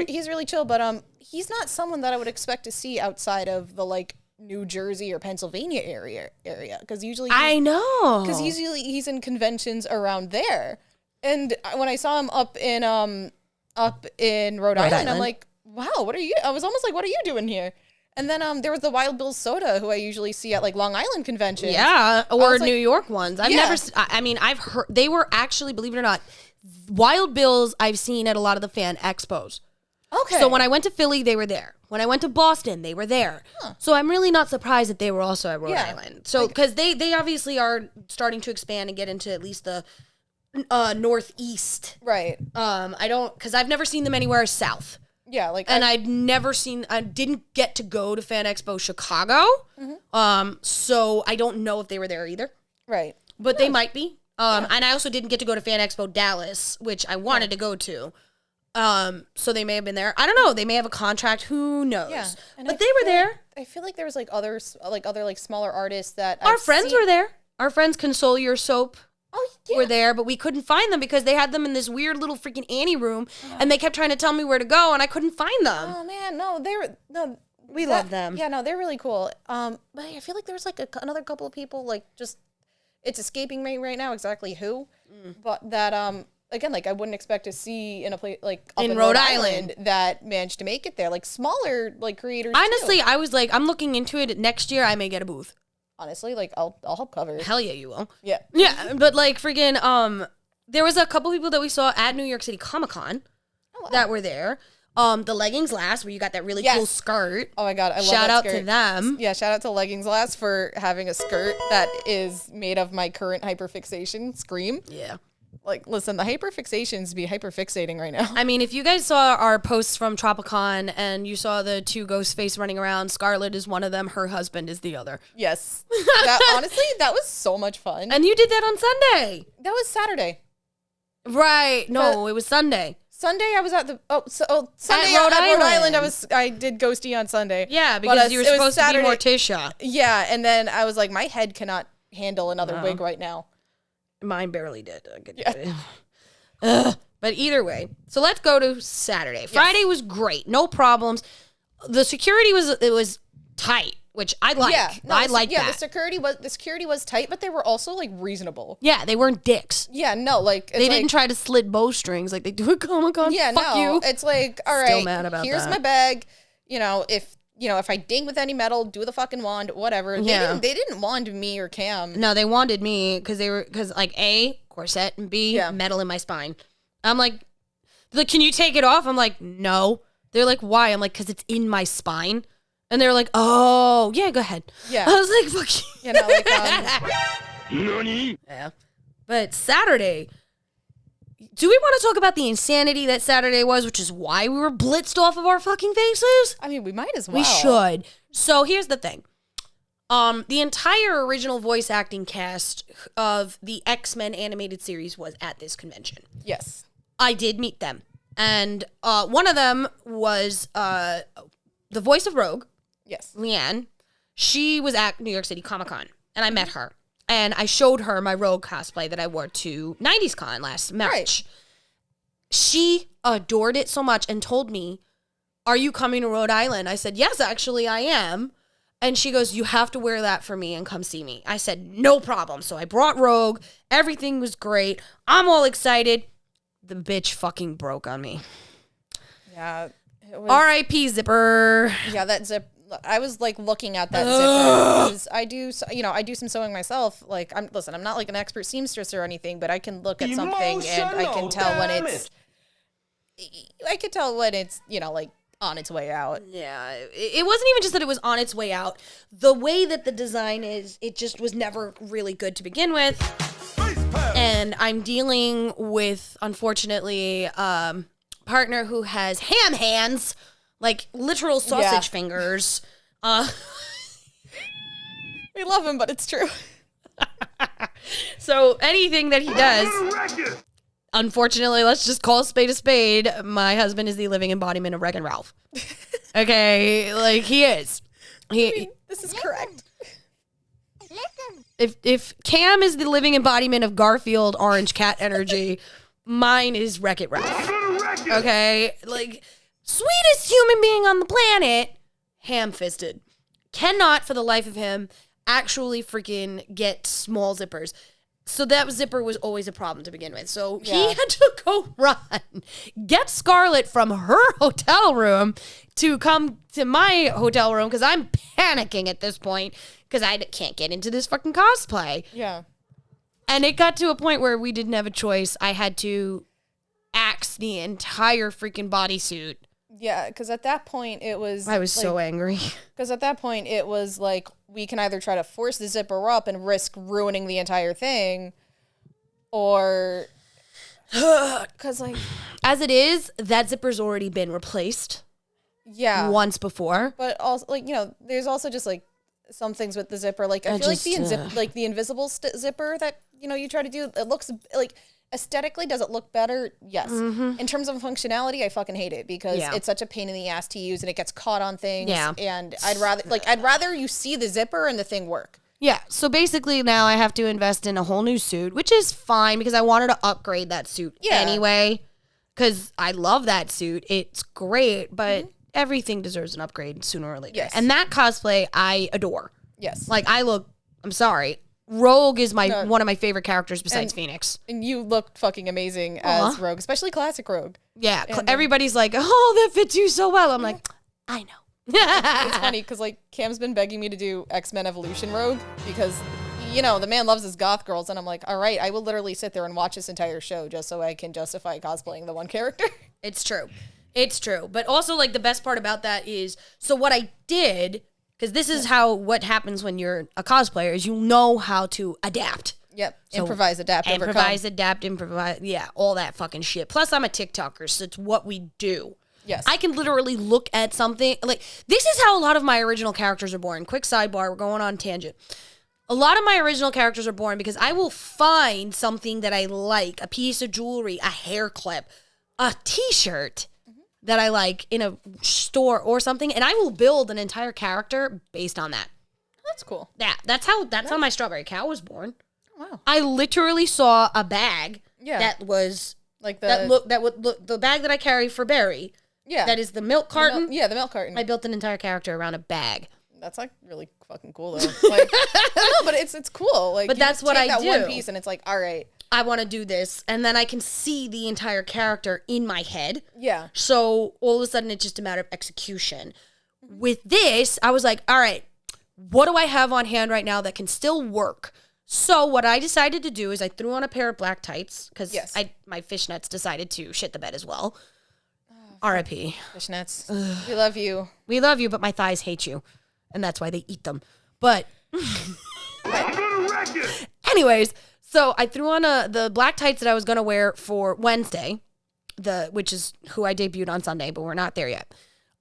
He's really chill, but he's not someone that I would expect to see outside of the like New Jersey or Pennsylvania area because usually I know. because usually he's in conventions around there. And when I saw him up in Rhode Island, I'm Island. like, wow, I was almost like, what are you doing here? And then there was the Wild Bill Soda, who I usually see at like Long Island conventions. Yeah, or was like- New York ones. I've Yeah. never. I mean, I've heard they were actually, believe it or not, Wild Bills. I've seen at a lot of the fan expos. Okay. So when I went to Philly, they were there. When I went to Boston, they were there. So I'm really not surprised that they were also at Rhode Yeah. Island. So because they obviously are starting to expand and get into at least the northeast. Right. Because I've never seen them anywhere south. Yeah. Like, And I didn't get to go to Fan Expo Chicago. So I don't know if they were there either. right. But they might be. And I also didn't get to go to Fan Expo Dallas, which I wanted to go to. So they may have been there. I don't know. They may have a contract. Who knows? Yeah. And But I they were feel there. I feel like there was like other smaller artists that Our I've friends seen- were there. Our friends Console Your Soap Oh yeah. were there, but we couldn't find them because they had them in this weird little freaking Annie room, and they kept trying to tell me where to go, and I couldn't find them. Oh man, no, We love them. Yeah, no, they're really cool. But I feel like there was like another couple of people like just it's escaping me right now exactly who, but that again like I wouldn't expect to see in a place like up In in Rhode Rhode Island. Island that managed to make it there, like smaller like creators. too. Honestly, I was like, I'm looking into it. Next year, I may get a booth. honestly, like I'll help cover. Hell yeah, you will. Yeah. Yeah, but like freaking there was a couple people that we saw at New York City Comic Con that were there. The Leggings Last, where you got that really cool Yes. skirt. Oh my god, I love Shout that out skirt. to them. Yeah, shout out to Leggings Last for having a skirt that is made of my current hyperfixation, Scream. Yeah. Like, listen, the hyperfixations be hyperfixating right now. I mean, if you guys saw our posts from Tropicon and you saw the two Ghostface running around, Scarlett is one of them, her husband is the other. Yes. Honestly, that was so much fun. And you did that on Sunday. That was Saturday. Right. No, it was Sunday. Sunday I was at the Sunday At Rhode at Rhode Island. Island I did ghosty on Sunday. Yeah, But, because you were it was supposed Saturday. to be Morticia. Yeah, and then I was like, my head cannot handle another wig right now. Mine barely did. But either way, so let's go to Saturday. Friday was great, no problems. The security was tight, which I like. I like that. The security was tight, but they were also like reasonable. Yeah, they weren't dicks. Yeah, no, like They didn't try to slit bowstrings like they do at Comic Con. Yeah, Fuck no, you. it's like, all right, Still mad about here's that. my bag. If I ding with any metal, do the fucking wand, whatever. Yeah. They didn't wand me or Cam. No, they wanted me because like A, corset, and B, metal in my spine. I'm like, can you take it off? I'm like, no. They're like, why? I'm like, because it's in my spine. And they're like, oh, yeah, go ahead. Yeah. I was like, fuck you. You know, like, Nani? Yeah. But Saturday, do we want to talk about the insanity that Saturday was, which is why we were blitzed off of our fucking faces? I mean, we might as well. We should. So here's the thing. The entire original voice acting cast of the X-Men animated series was at this convention. Yes. I did meet them. And one of them was the voice of Rogue, Yes. Leanne. She was at New York City Comic Con, and I met her. And I showed her my Rogue cosplay that I wore to 90s Con last March. Right. She adored it so much and told me, are you coming to Rhode Island? I said, yes, actually, I am. And she goes, you have to wear that for me and come see me. I said, no problem. So I brought Rogue. Everything was great. I'm all excited. The bitch fucking broke on me. Yeah. It was, R.I.P. Zipper. Yeah, that zip. I was like looking at that zipper because I do some sewing myself. Like, I'm not like an expert seamstress or anything, but I can look at something and I can tell when it's. I could tell when it's like on its way out. Yeah, it wasn't even just that it was on its way out. The way that the design is, it just was never really good to begin with. And I'm dealing with, unfortunately, partner who has ham hands, like literal sausage fingers. We love him, but it's true. So anything that he does, unfortunately, let's just call a spade. My husband is the living embodiment of Wreck-It Ralph. Okay, like he is. This is correct. If Cam is the living embodiment of Garfield Orange Cat energy, mine is Wreck-It Ralph. Okay? Like, sweetest human being on the planet, ham-fisted. Cannot, for the life of him, actually freaking get small zippers. So that zipper was always a problem to begin with. So he had to go run, get Scarlett from her hotel room to come to my hotel room because I'm panicking at this point because I can't get into this fucking cosplay. Yeah. And it got to a point where we didn't have a choice. I had to axe the entire freaking bodysuit. Yeah, because at that point it was. I was so angry. Because at that point it was like we can either try to force the zipper up and risk ruining the entire thing, or because like As it is, that zipper's already been replaced once before. But also like there's also just like some things with the zipper. Like I feel like the invisible zipper that you try to do. It looks like. Aesthetically, does it look better? Yes. Mm-hmm. In terms of functionality, I fucking hate it because it's such a pain in the ass to use and it gets caught on things. Yeah. And I'd rather you see the zipper and the thing work. Yeah. So basically now I have to invest in a whole new suit, which is fine because I wanted to upgrade that suit anyway. Because I love that suit. It's great, but everything deserves an upgrade sooner or later. Yes. And that cosplay I adore. Yes. Like I'm sorry. Rogue is one of my favorite characters besides Feinics. And you look fucking amazing as Rogue, especially classic Rogue. Yeah. Everybody's like, oh, that fits you so well. I'm like, I know. It's funny because like Cam's been begging me to do X-Men Evolution Rogue because the man loves his goth girls, and I'm like, all right, I will literally sit there and watch this entire show just so I can justify cosplaying the one character. It's true. But also like the best part about that is, so what I did, because this is what happens when you're a cosplayer, is you know how to adapt. Yep. So improvise, adapt, improvise. Yeah, all that fucking shit. Plus, I'm a TikToker, so it's what we do. Yes. I can literally look at something. Like, this is how a lot of my original characters are born. Quick sidebar, we're going on tangent. A lot of my original characters are born because I will find something that I like, a piece of jewelry, a hair clip, a t-shirt that I like in a store or something, and I will build an entire character based on that. That's cool. Yeah, that's how my strawberry cow was born. Wow. I literally saw a bag Yeah. that was Like that would look the bag that I carry for Barry. Yeah. That is the milk carton. The milk carton. I built an entire character around a bag. That's like really fucking cool though. Like, no, but it's cool. Like, But you that's just what take I that one do. piece, and it's like, all right, I want to do this, and then I can see the entire character in my head. yeah, So all of a sudden, it's just a matter of execution. With this, I was like, all right, what do I have on hand right now that can still work? So what I decided to do is I threw on a pair of black tights because Yes. my fishnets decided to shit the bed as well. R.I.P. fishnets. We love you. We love you, but my thighs hate you, and that's why they eat them. But anyways, so I threw on the black tights that I was gonna wear for Wednesday, which is who I debuted on Sunday, but we're not there yet.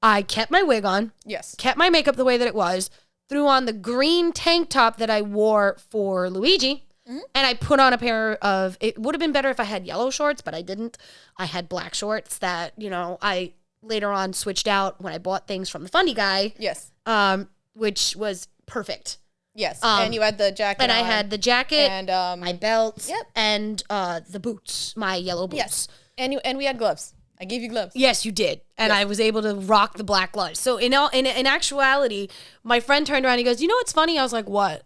I kept my wig on, Yes. kept my makeup the way that it was, threw on the green tank top that I wore for Luigi, and I put on a pair of, it would have been better if I had yellow shorts, but I didn't. I had black shorts that, I later on switched out when I bought things from the funny guy, Yes. which was perfect. Yes. And you had the jacket. And I on, had the jacket, and my belt, Yep. and the boots, my yellow boots. yes, and we had gloves. I gave you gloves. Yes, you did. And I was able to rock the black gloves. So in actuality, my friend turned around and he goes, you know what's funny? I was like, what?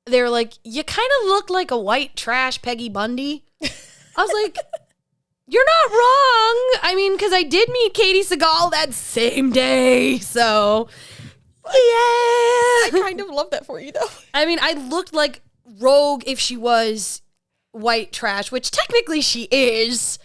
They were like, you kind of look like a white trash Peggy Bundy. I was like, you're not wrong. I mean, because I did meet Katie Seagal that same day. So, yeah. I kind of love that for you though. I mean, I looked like Rogue if she was white trash, which technically she is.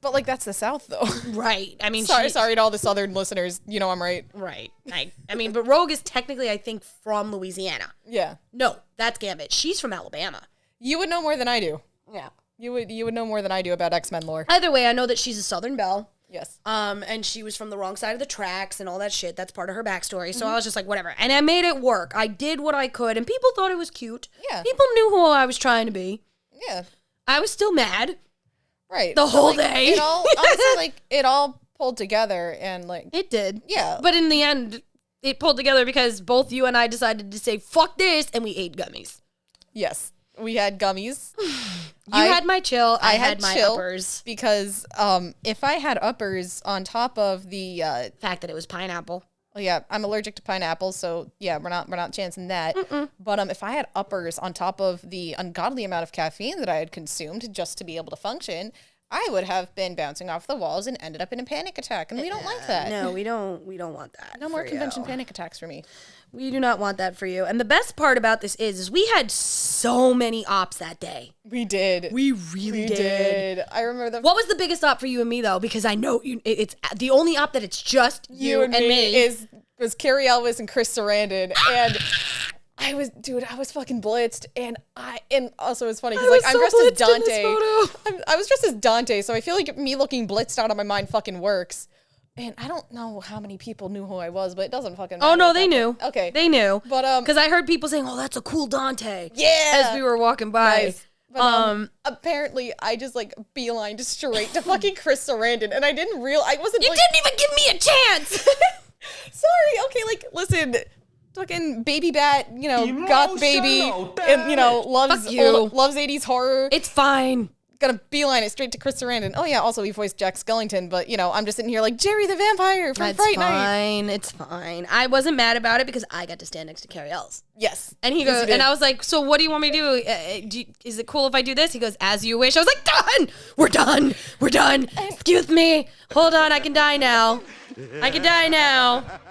But like that's the South though. Right. I mean, sorry to all the Southern listeners. You know I'm right. Right. I mean, but Rogue is technically, I think, from Louisiana. Yeah. No, that's Gambit. She's from Alabama. You would know more than I do. Yeah. You would know more than I do about X-Men lore. Either way, I know that she's a Southern Belle. Yes. And she was from the wrong side of the tracks and all that shit. That's part of her backstory. So I was just like, whatever. And I made it work. I did what I could, and people thought it was cute. Yeah. People knew who I was trying to be. Yeah. I was still mad Right. the whole day. It all honestly, it all pulled together and like It did. yeah. But in the end, it pulled together because both you and I decided to say, fuck this, and we ate gummies. Yes. We had gummies. You had my chill. I had my chill uppers. because if I had uppers on top of the Fact that it was pineapple. well, yeah, I'm allergic to pineapple, so yeah, we're not chancing that. But if I had uppers on top of the ungodly amount of caffeine that I had consumed just to be able to function, I would have been bouncing off the walls and ended up in a panic attack, and we don't like that. No, we don't want that. No more for convention you. panic attacks for me. We do not want that for you. And the best part about this is we had so many ops that day. We did. We really did. I remember the What was the biggest op for you and me though? Because I know it's the only op that it's just you and me. was Carrie Elvis and Chris Sarandon, and I was fucking blitzed, and also it's funny because like I'm dressed as Dante. I was dressed as Dante, so I feel like me looking blitzed out of my mind fucking works. And I don't know how many people knew who I was, but it doesn't fucking matter. Oh no, they knew. Okay. They knew. But because I heard people saying, "Oh, that's a cool Dante." Yeah. As we were walking by. Nice. But, apparently I just like beelined straight to fucking Chris Sarandon, and I wasn't You like, didn't even give me a chance. sorry, okay, like listen, fucking baby bat, goth baby, and loves Fuck you. loves 80s horror. It's fine. Gonna beeline it straight to Chris Sarandon. Oh yeah, also he voiced Jack Skellington, but I'm just sitting here like Jerry the Vampire from It's Fright Night. fine. It's fine. I wasn't mad about it because I got to stand next to Carrie Ells. Yes. And he Yes, goes, you did. and I was like, so what do you want me to do? Is it cool if I do this? He goes, as you wish. I was like, done. We're done. We're done. Excuse me. Hold on. I can die now.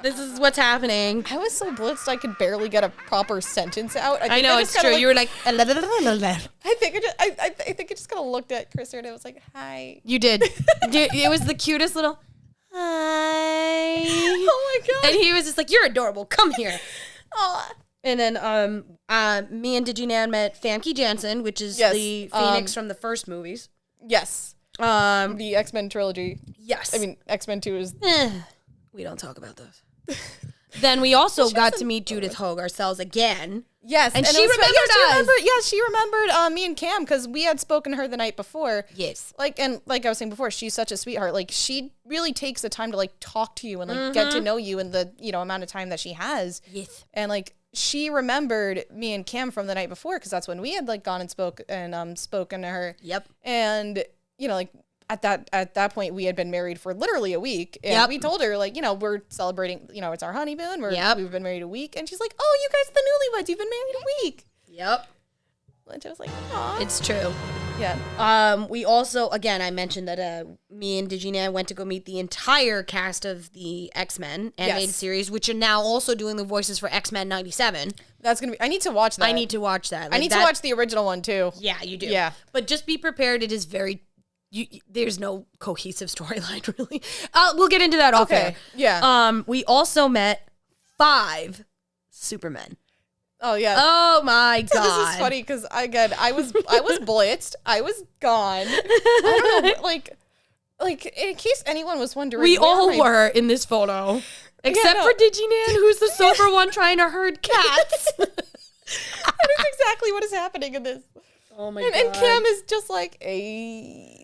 This is what's happening. I was so blitzed I could barely get a proper sentence out. I know, it's true. You were like, I think I just kind of looked at Chris Sarandon and was like, hi. you did. It was the cutest little, hi. Oh my god. And he was just like, you're adorable. Come here. Aw. And then me and Diginan met Famke Janssen, which is Yes, the Phoenix from the first movies. Yes. Um, The X-Men trilogy. yes. I mean, X-Men 2 is... We don't talk about those. Then we also got to meet Judith Hoag ourselves again. Yes, And it she was- remembered yeah, us. She remembered me and Cam because we had spoken to her the night before. Yes. Like I was saying before, she's such a sweetheart. Like she really takes the time to like talk to you and like get to know you in the amount of time that she has. Yes. And like she remembered me and Cam from the night before because that's when we had like gone and spoken to her. Yep. And like at that point we had been married for literally a week, and we told her like we're celebrating. It's our honeymoon. We've been married a week, and she's like, "Oh, you guys, the newlyweds, you've been married a week." Yep. And I was like, "Aw." It's true. Yeah. We also, again, I mentioned that me and Degina went to go meet the entire cast of the X-Men animated series, which are now also doing the voices for X-Men 97. That's gonna be. I need to watch that. I need to watch that. I need to watch the original one too. Yeah, you do. Yeah. But just be prepared. It is very. There's no cohesive storyline really. We'll get into that off air. Yeah. We also met 5 Supermen. Oh yeah. Oh my god. This is funny because I was blitzed. I was gone. I don't know. Like in case anyone was wondering, We where all am I- were in this photo. Except for Diginan, who's the sober one trying to herd cats. That is exactly what is happening in this. Oh my And Cam is just like a.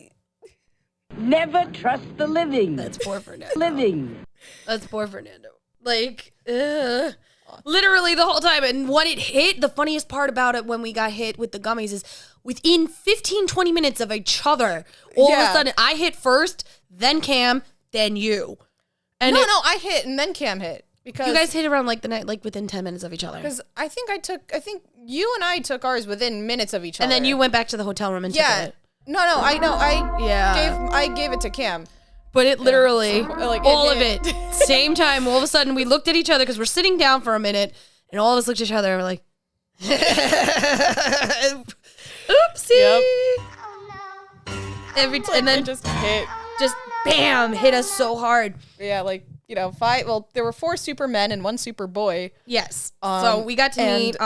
Never trust the living. That's poor Fernando. Living. That's poor Fernando. Like, literally the whole time. And when it hit, the funniest part about it when we got hit with the gummies is within 15, 20 minutes of each other, all of a sudden I hit first, then Cam, then you. And No, I hit and then Cam hit because you guys hit around like the night, like within 10 minutes of each other. Because I think you and I took ours within minutes of each other. And then you went back to the hotel room and took it. No, I know. Yeah. I gave it to Cam. But it literally, Like, all it of it, same time, all of a sudden we looked at each other because we're sitting down for a minute and all of us looked at each other and we're like, oopsie. And then it just hit. just bam, hit us so hard. Yeah, like 5. Well, there were 4 Supermen and 1 Superboy. Yes. So we got to meet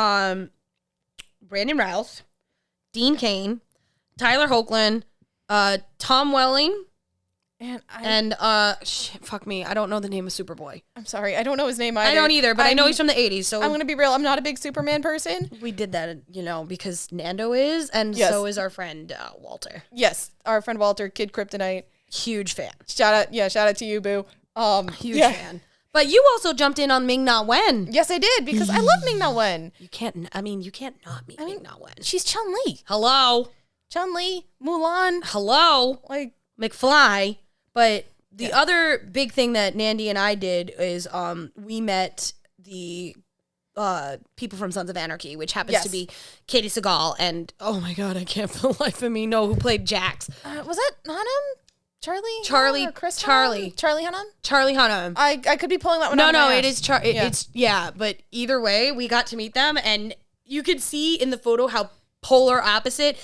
Brandon Routh, Dean Cain, Tyler Hoagland, Tom Welling, And fuck me, I don't know the name of Superboy. I'm sorry, I don't know his name either. I don't either, but I know he's from the 80s. So I'm gonna be real. I'm not a big Superman person. we did that, because Nando is, and Yes. so is our friend Walter. Yes, our friend Walter, Kid Kryptonite. Huge fan. Shout out to you, boo. Huge fan. But you also jumped in on Ming Na Wen. Yes, I did because I love Ming Na Wen. You can't not meet Ming Na Wen. She's Chun Li. Hello. Chun Li, Mulan. Hello. Like McFly. But the other big thing that Nandy and I did is we met the people from Sons of Anarchy, which happens to be Katie Seagal and, oh my God, I can't for the life of me know who played Jax. was that Hunnam? Charlie Charlie, Hunnam or Chris Charlie. Hunnam? Charlie Hunnam? Charlie Hunnam. I could be pulling that one out. No, of my it ass. is it's but either way, we got to meet them and you could see in the photo how polar opposite.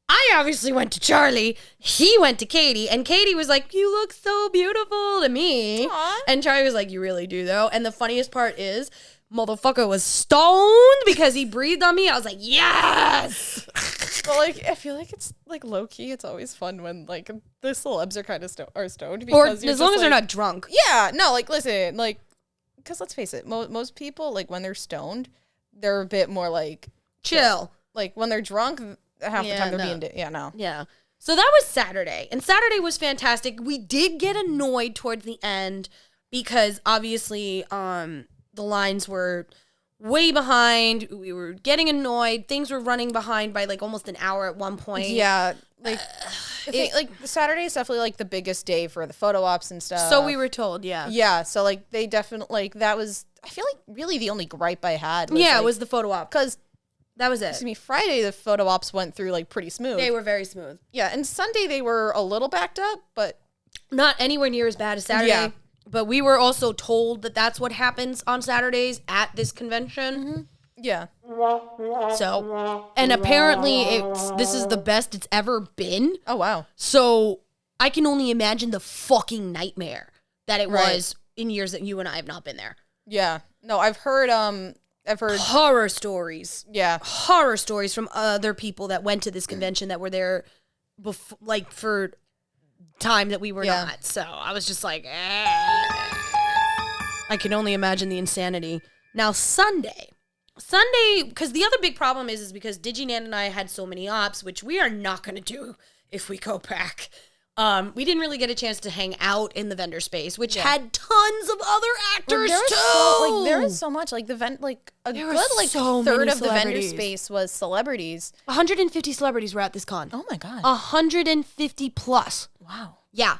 I obviously went to Charlie. He went to Katie, and Katie was like, "You look so beautiful to me." Aww. And Charlie was like, "You really do, though." And the funniest part is, motherfucker was stoned because he breathed on me. I was like, "Yes." But like, I feel like it's like low key. It's always fun when like the celebs are kind of stoned Or because as long as they're not drunk. Yeah, no, like listen, like, because let's face it, most people like when they're stoned, they're a bit more like Chill. Like when they're drunk, half the time they're being no. Yeah. So that was Saturday. And Saturday was fantastic. We did get annoyed towards the end because obviously the lines were way behind. We were getting annoyed. Things were running behind by like almost an hour at one point. Yeah, like like Saturday is definitely like the biggest day for the photo ops and stuff. So we were told, yeah. Yeah, so like they definitely like that was. I feel like really the only gripe I had. Was, Yeah, like, it was the photo op. because That was it. excuse me, Friday the photo ops went through like pretty smooth. They were very smooth. Yeah, and Sunday they were a little backed up, but Not anywhere near as bad as Saturday. Yeah. But we were also told that that's what happens on Saturdays at this convention. yeah. So, and apparently this is the best it's ever been. Oh wow. So I can only imagine the fucking nightmare that it Right. was in years that you and I have not been there. Yeah. No, I've heard Horror stories. yeah. Horror stories from other people that went to this convention that were there before, like for time that we were Yeah. not. So I was just like, I can only imagine the insanity. Now Sunday, Sunday, because the other big problem is because DigiNan and I had so many ops, which we are not going to do if we go back. We didn't really get a chance to hang out in the vendor space, which had tons of other actors too. There was so much, like a good so third many of the vendor celebrities. space was celebrities. 150 celebrities were at this con. Oh my god! 150 plus. Wow. Yeah.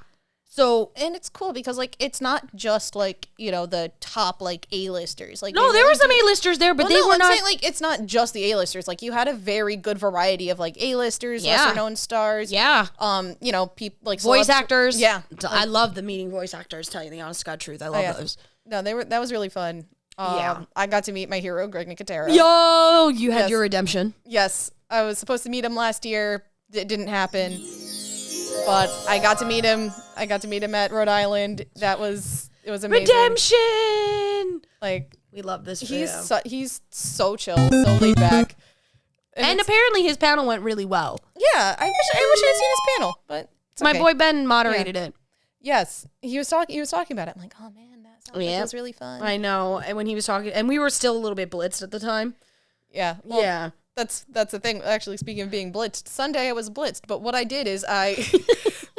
So And it's cool because like it's not just like the top like A-listers. Like no, they there really were some do- A-listers there, but Well, they no, were I'm not. saying, like it's not just the A-listers. Like you had a very good variety of like A-listers, Yeah. lesser known stars. Yeah. People like Voice celebs- actors. Yeah. I love the meeting voice actors. Tell you the honest God truth, I love yeah. those. No, that was really fun. Yeah. I got to meet my hero, Greg Nicotero. Yo, you had Yes. your redemption. Yes, I was supposed to meet him last year. It didn't happen, but I got to meet him. I got to meet him at Rhode Island. It was amazing. Redemption. Like We love this. For he's so chill, so laid back. and it's- apparently his panel went really well. yeah, I wish I had seen his panel, but it's My okay. boy Ben moderated it. Yes, he was talking about it. I'm like, oh man, that sounds like it Yeah. was really fun. I know. And when he was talking, and we were still a little bit blitzed at the time. Yeah, well, Yeah. That's the thing. Actually, speaking of being blitzed, Sunday I was blitzed. But what I did is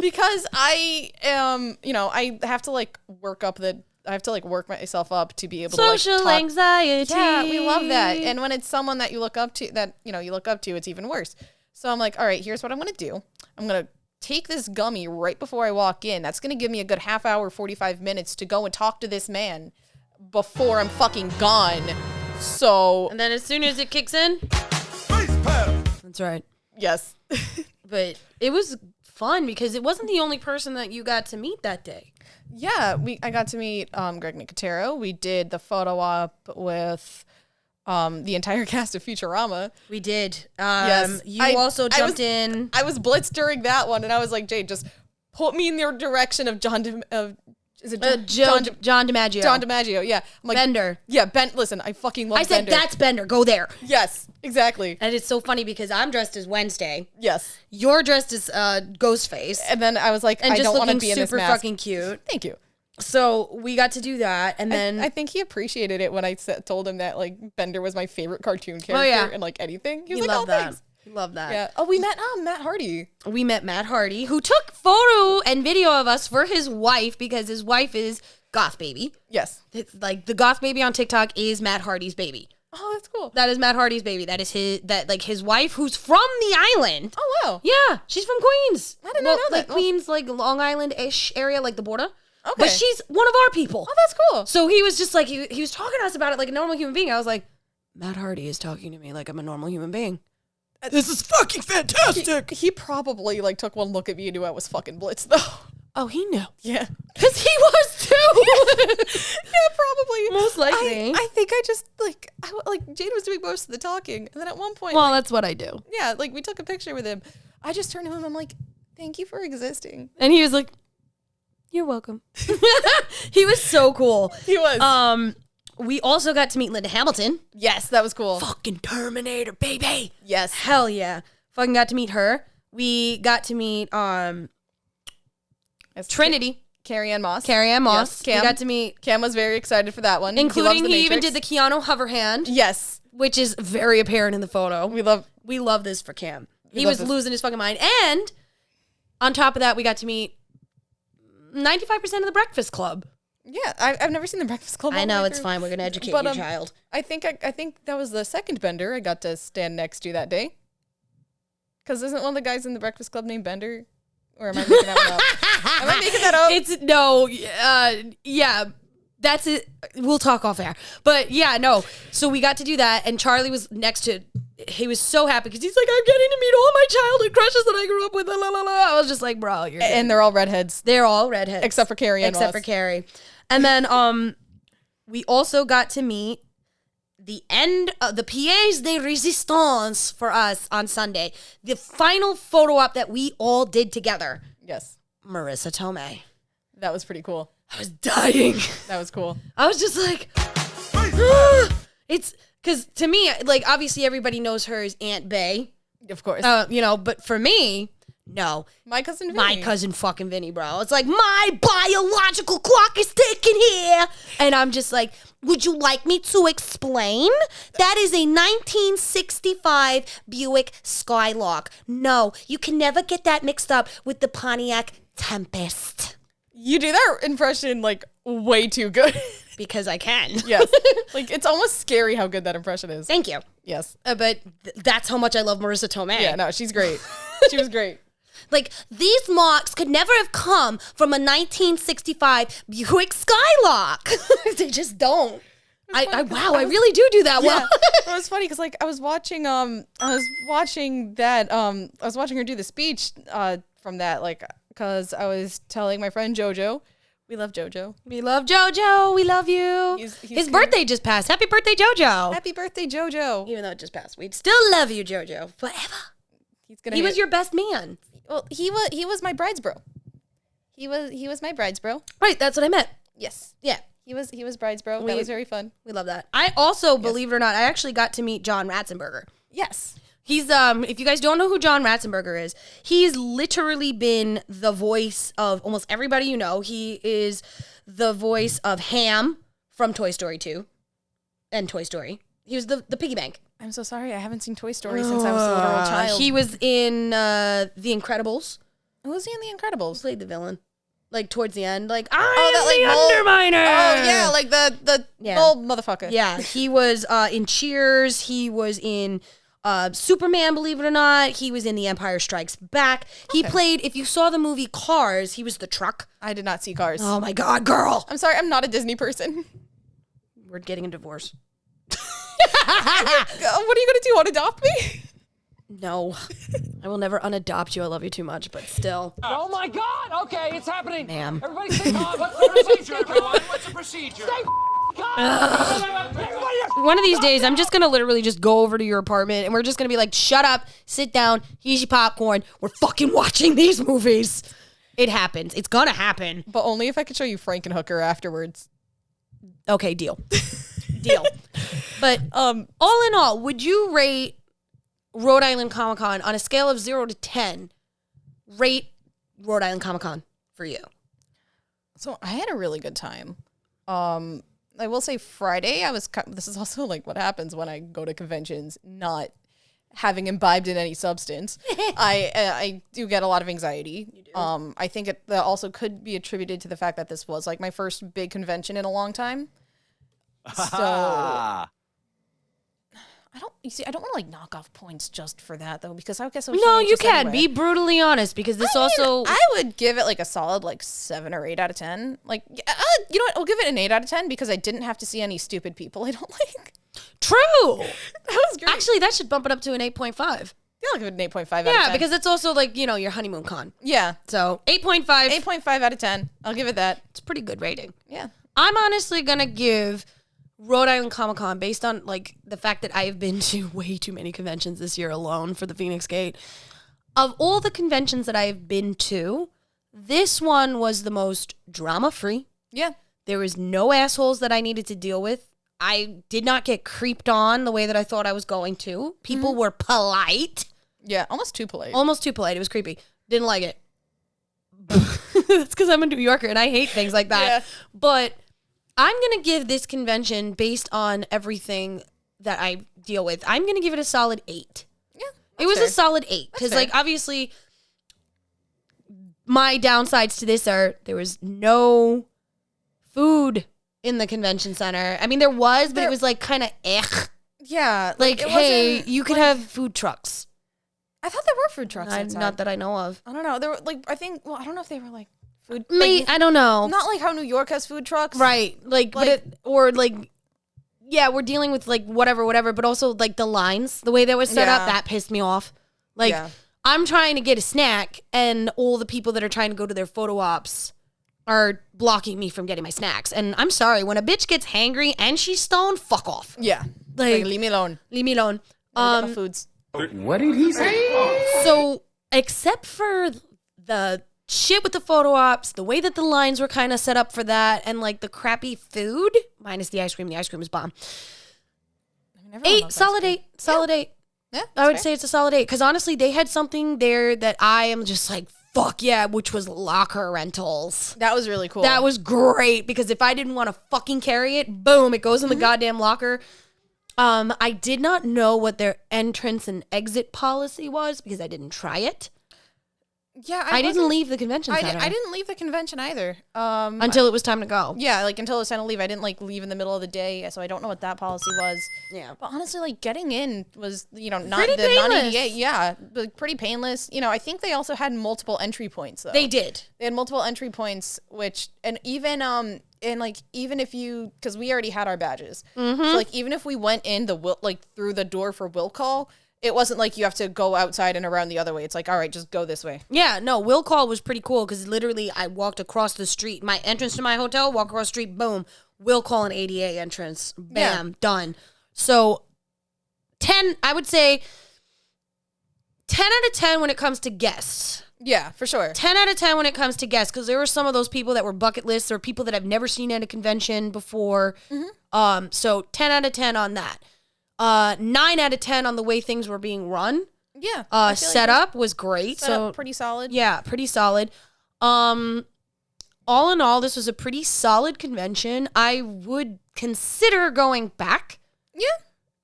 because I I have to like work myself up to be able to Social like, talk. anxiety. Yeah, we love that. And when it's someone that you look up to, it's even worse. So I'm like, all right, here's what I'm gonna do. I'm gonna take this gummy right before I walk in. That's gonna give me a good half hour, 45 minutes to go and talk to this man before I'm fucking gone. So And then as soon as it kicks in, that's right. yes. But it was fun because it wasn't the only person that you got to meet that day. Yeah, I got to meet Greg Nicotero. We did the photo op with the entire cast of Futurama. We did. Yes. You I also jumped was- in. I was blitzed during that one, and I was like, Jade, just put me in the direction of John DiMaggio. John DiMaggio, yeah. I'm like, Bender. Yeah, Ben. Listen, I fucking love I said, Bender. that's Bender. Go there. Yes, exactly. And it's so funny because I'm dressed as Wednesday. Yes. You're dressed as Ghostface. And then I was like, And I just don't want to looking be in this super mask. fucking cute. Thank you. So we got to do that. And then I think he appreciated it when I told him that like Bender was my favorite cartoon character yeah. and like anything. He was he like, loved oh, that. thanks. He loved that. Yeah. Oh, we met Matt Hardy. We met Matt Hardy, who took photo and video of us for his wife because his wife is Goth Baby. Yes. It's like the Goth Baby on TikTok is Matt Hardy's baby. Oh, that's cool. That is Matt Hardy's baby. That is his wife, who's from the island. Oh, wow. Yeah, she's from Queens. I did not know like that. Queens, like Long Island-ish area, like the border. Okay. But she's one of our people. Oh, that's cool. So he was just like, he was talking to us about it like a normal human being. I was like, Matt Hardy is talking to me like I'm a normal human being. This is fucking fantastic. He probably like took one look at me and knew I was fucking blitzed though. Oh, he knew. Yeah. Because he was too. Yeah, probably. Most likely. I think I just Jade was doing most of the talking, and then at one point, Well, that's what I do. yeah, like we took a picture with him. I just turned to him. I'm like, "Thank you for existing." And he was like, you're welcome. He was so cool. He was. We also got to meet Linda Hamilton. Yes, that was cool. Fucking Terminator, baby. Yes. Hell yeah. Fucking got to meet her. We got to meet Yes. Trinity, Carrie Ann Moss. Carrie Ann Moss. Yes, Cam. We got to meet, Cam was very excited for that one. including he, he even Matrix. did the Keanu hover hand, Yes. which is very apparent in the photo. We love this for Cam. We He love was this. losing his fucking mind. And on top of that, we got to meet 95% of the Breakfast Club. Yeah, I've never seen the Breakfast Club. I all the know, way it's through. fine. We're going to educate But, your child. I think that was the second Bender I got to stand next to that day. Because isn't one of the guys in the Breakfast Club named Bender? Or am I making that one up? Am I making that up? It's no, yeah, that's it. We'll talk off air, but yeah, no. So we got to do that, and Charlie was next to. He was so happy because he's like, I'm getting to meet all my childhood crushes that I grew up with. La, la, la, la. I was just like, bro, you're. And they're all redheads. they're all redheads Except for Carrie Ann except Moss. for Carrie, and then we also got to meet the end of the pièce de résistance for us on Sunday. The final photo op that we all did together. Yes. Marissa Tomei. That was pretty cool. I was dying. That was cool. I was just like, it's because to me, like, obviously everybody knows her as Aunt Bay, Of course. but for me, No. My cousin Vinny. My cousin fucking Vinny, bro. It's like, my biological clock is ticking here. And I'm just like, would you like me to explain? That is a 1965 Buick Skylark. No, you can never get that mixed up with the Pontiac Tempest. You do that impression like way too good. Because I can. Yes. Like it's almost scary how good that impression is. Thank you. Yes. But that's how much I love Marissa Tomei. Yeah, no, she's great. She was great. Like, these marks could never have come from a 1965 Buick Skylark. They just don't. I really do that well. Yeah. It was funny because like I was watching her do the speech from that, like, because I was telling my friend Jojo, we love Jojo. We love JoJo. We love you. His birthday just passed. Happy birthday, JoJo. Happy birthday, Jojo. Even though it just passed, we'd still love you, JoJo, forever. He was your best man. Well, he was my bridesbro. He was my bridesbro. Right, that's what I meant. Yes. Yeah. He was bridesbro. That was very fun. We love that. I also, believe it or not, I actually got to meet John Ratzenberger. Yes. He's if you guys don't know who John Ratzenberger is, he's literally been the voice of almost everybody you know. He is the voice of Ham from Toy Story 2 and Toy Story. He was the piggy bank. I'm so sorry. I haven't seen Toy Story since I was a literal child. He was in The Incredibles. Who was he in The He Incredibles? played the villain. Like towards the end, like that, the mole- Underminer. Oh yeah, like the old motherfucker. Yeah, he was in Cheers. He was in Superman, believe it or not. He was in The Empire Strikes Back. He played, if you saw the movie Cars, he was the truck. I did not see Cars. Oh my God, girl. I'm sorry, I'm not a Disney person. We're getting a divorce. What are you gonna do? Unadopt me? No, I will never unadopt you. I love you too much, but still. Oh my God! Okay, it's happening. Ma'am. Everybody stay calm. What's the procedure, everyone? What's the procedure? Stay calm. One of these days, I'm just going to literally just go over to your apartment and we're just going to be like, shut up, sit down, here's your popcorn. We're fucking watching these movies. It happens. It's going to happen. But only if I could show you Frankenhooker afterwards. Okay, deal. Deal. But all in all, would you rate Rhode Island Comic Con on a scale of 0 to 10? Rate Rhode Island Comic Con for you. So I had a really good time. I will say Friday, this is also like what happens when I go to conventions, not having imbibed in any substance. I do get a lot of anxiety. You do? I think that also could be attributed to the fact that this was like my first big convention in a long time. So I don't want to like knock off points just for that though, because I guess no, you can be brutally honest because this I would give it like a solid like 7 or 8 out of 10. Like, you know what? I'll give it an 8 out of 10 because I didn't have to see any stupid people I don't like. True. That was great. Actually, that should bump it up to an 8.5. Yeah, I'll give it an 8.5 out of 10. Yeah, because it's also like, you know, your honeymoon con. Yeah. So 8.5. 8.5 out of 10. I'll give it that. It's a pretty good rating. Yeah. I'm honestly going to give Rhode Island Comic Con, based on like the fact that I have been to way too many conventions this year alone for the Phoenix Gate. Of all the conventions that I have been to, this one was the most drama-free. Yeah. There was no assholes that I needed to deal with. I did not get creeped on the way that I thought I was going to. People were polite. Yeah, almost too polite. Almost too polite. It was creepy. Didn't like it. That's because I'm a New Yorker and I hate things like that. Yeah. But I'm going to give this convention, based on everything that I deal with, I'm going to give it a solid 8. Yeah. It was fair. a solid 8. Because, like, obviously, my downsides to this are there was no food in the convention center. I mean, there was, but it was, like, kind of Yeah. Like, it hey, wasn't, you could like, have food trucks. I thought there were food trucks inside. Not that I know of. I don't know. There were like, I don't know if they were like food. I don't know. Not like how New York has food trucks. Right. Like yeah, we're dealing with like whatever, but also like the lines, the way that was set up, that pissed me off. Like, I'm trying to get a snack and all the people that are trying to go to their photo ops are blocking me from getting my snacks. And I'm sorry, when a bitch gets hangry and she's stoned, fuck off. Yeah. Like, leave me alone. Leave me alone. Get my foods. What did he say? So, except for the shit with the photo ops, the way that the lines were kind of set up for that, and like the crappy food, minus the ice cream was bomb. 8, solid 8, solid 8. Yeah, I would say it's a solid 8 because honestly, they had something there that I am just like, fuck yeah, which was locker rentals. that was really cool. That was great because if I didn't want to fucking carry it, boom, it goes in the goddamn locker. I did not know what their entrance and exit policy was because I didn't try it. Yeah, I didn't leave the convention center. I didn't leave the convention either. Until it was time to go. Yeah, like until it was time to leave. I didn't like leave in the middle of the day, so I don't know what that policy was. Yeah. But honestly, like getting in was, not Pretty the painless. non-ADA. Yeah, but pretty painless. I think they also had multiple entry points though. They did. They had multiple entry points, and even even if you, because we already had our badges, so like even if we went in through the door for will call, it wasn't like you have to go outside and around the other way. It's like, all right, just go this way. Yeah, no, will call was pretty cool because literally I walked across the street, my entrance to my hotel, walk across the street, boom, will call an ADA entrance, bam, done. So 10, I would say 10 out of 10 when it comes to guests. Yeah, for sure. 10 out of 10 when it comes to guests because there were some of those people that were bucket lists or people that I've never seen at a convention before. So 10 out of 10 on that. 9 out of 10 on the way things were being run. Yeah. I feel like Setup was great. setup pretty solid. Yeah, pretty solid. All in all, this was a pretty solid convention. I would consider going back. Yeah.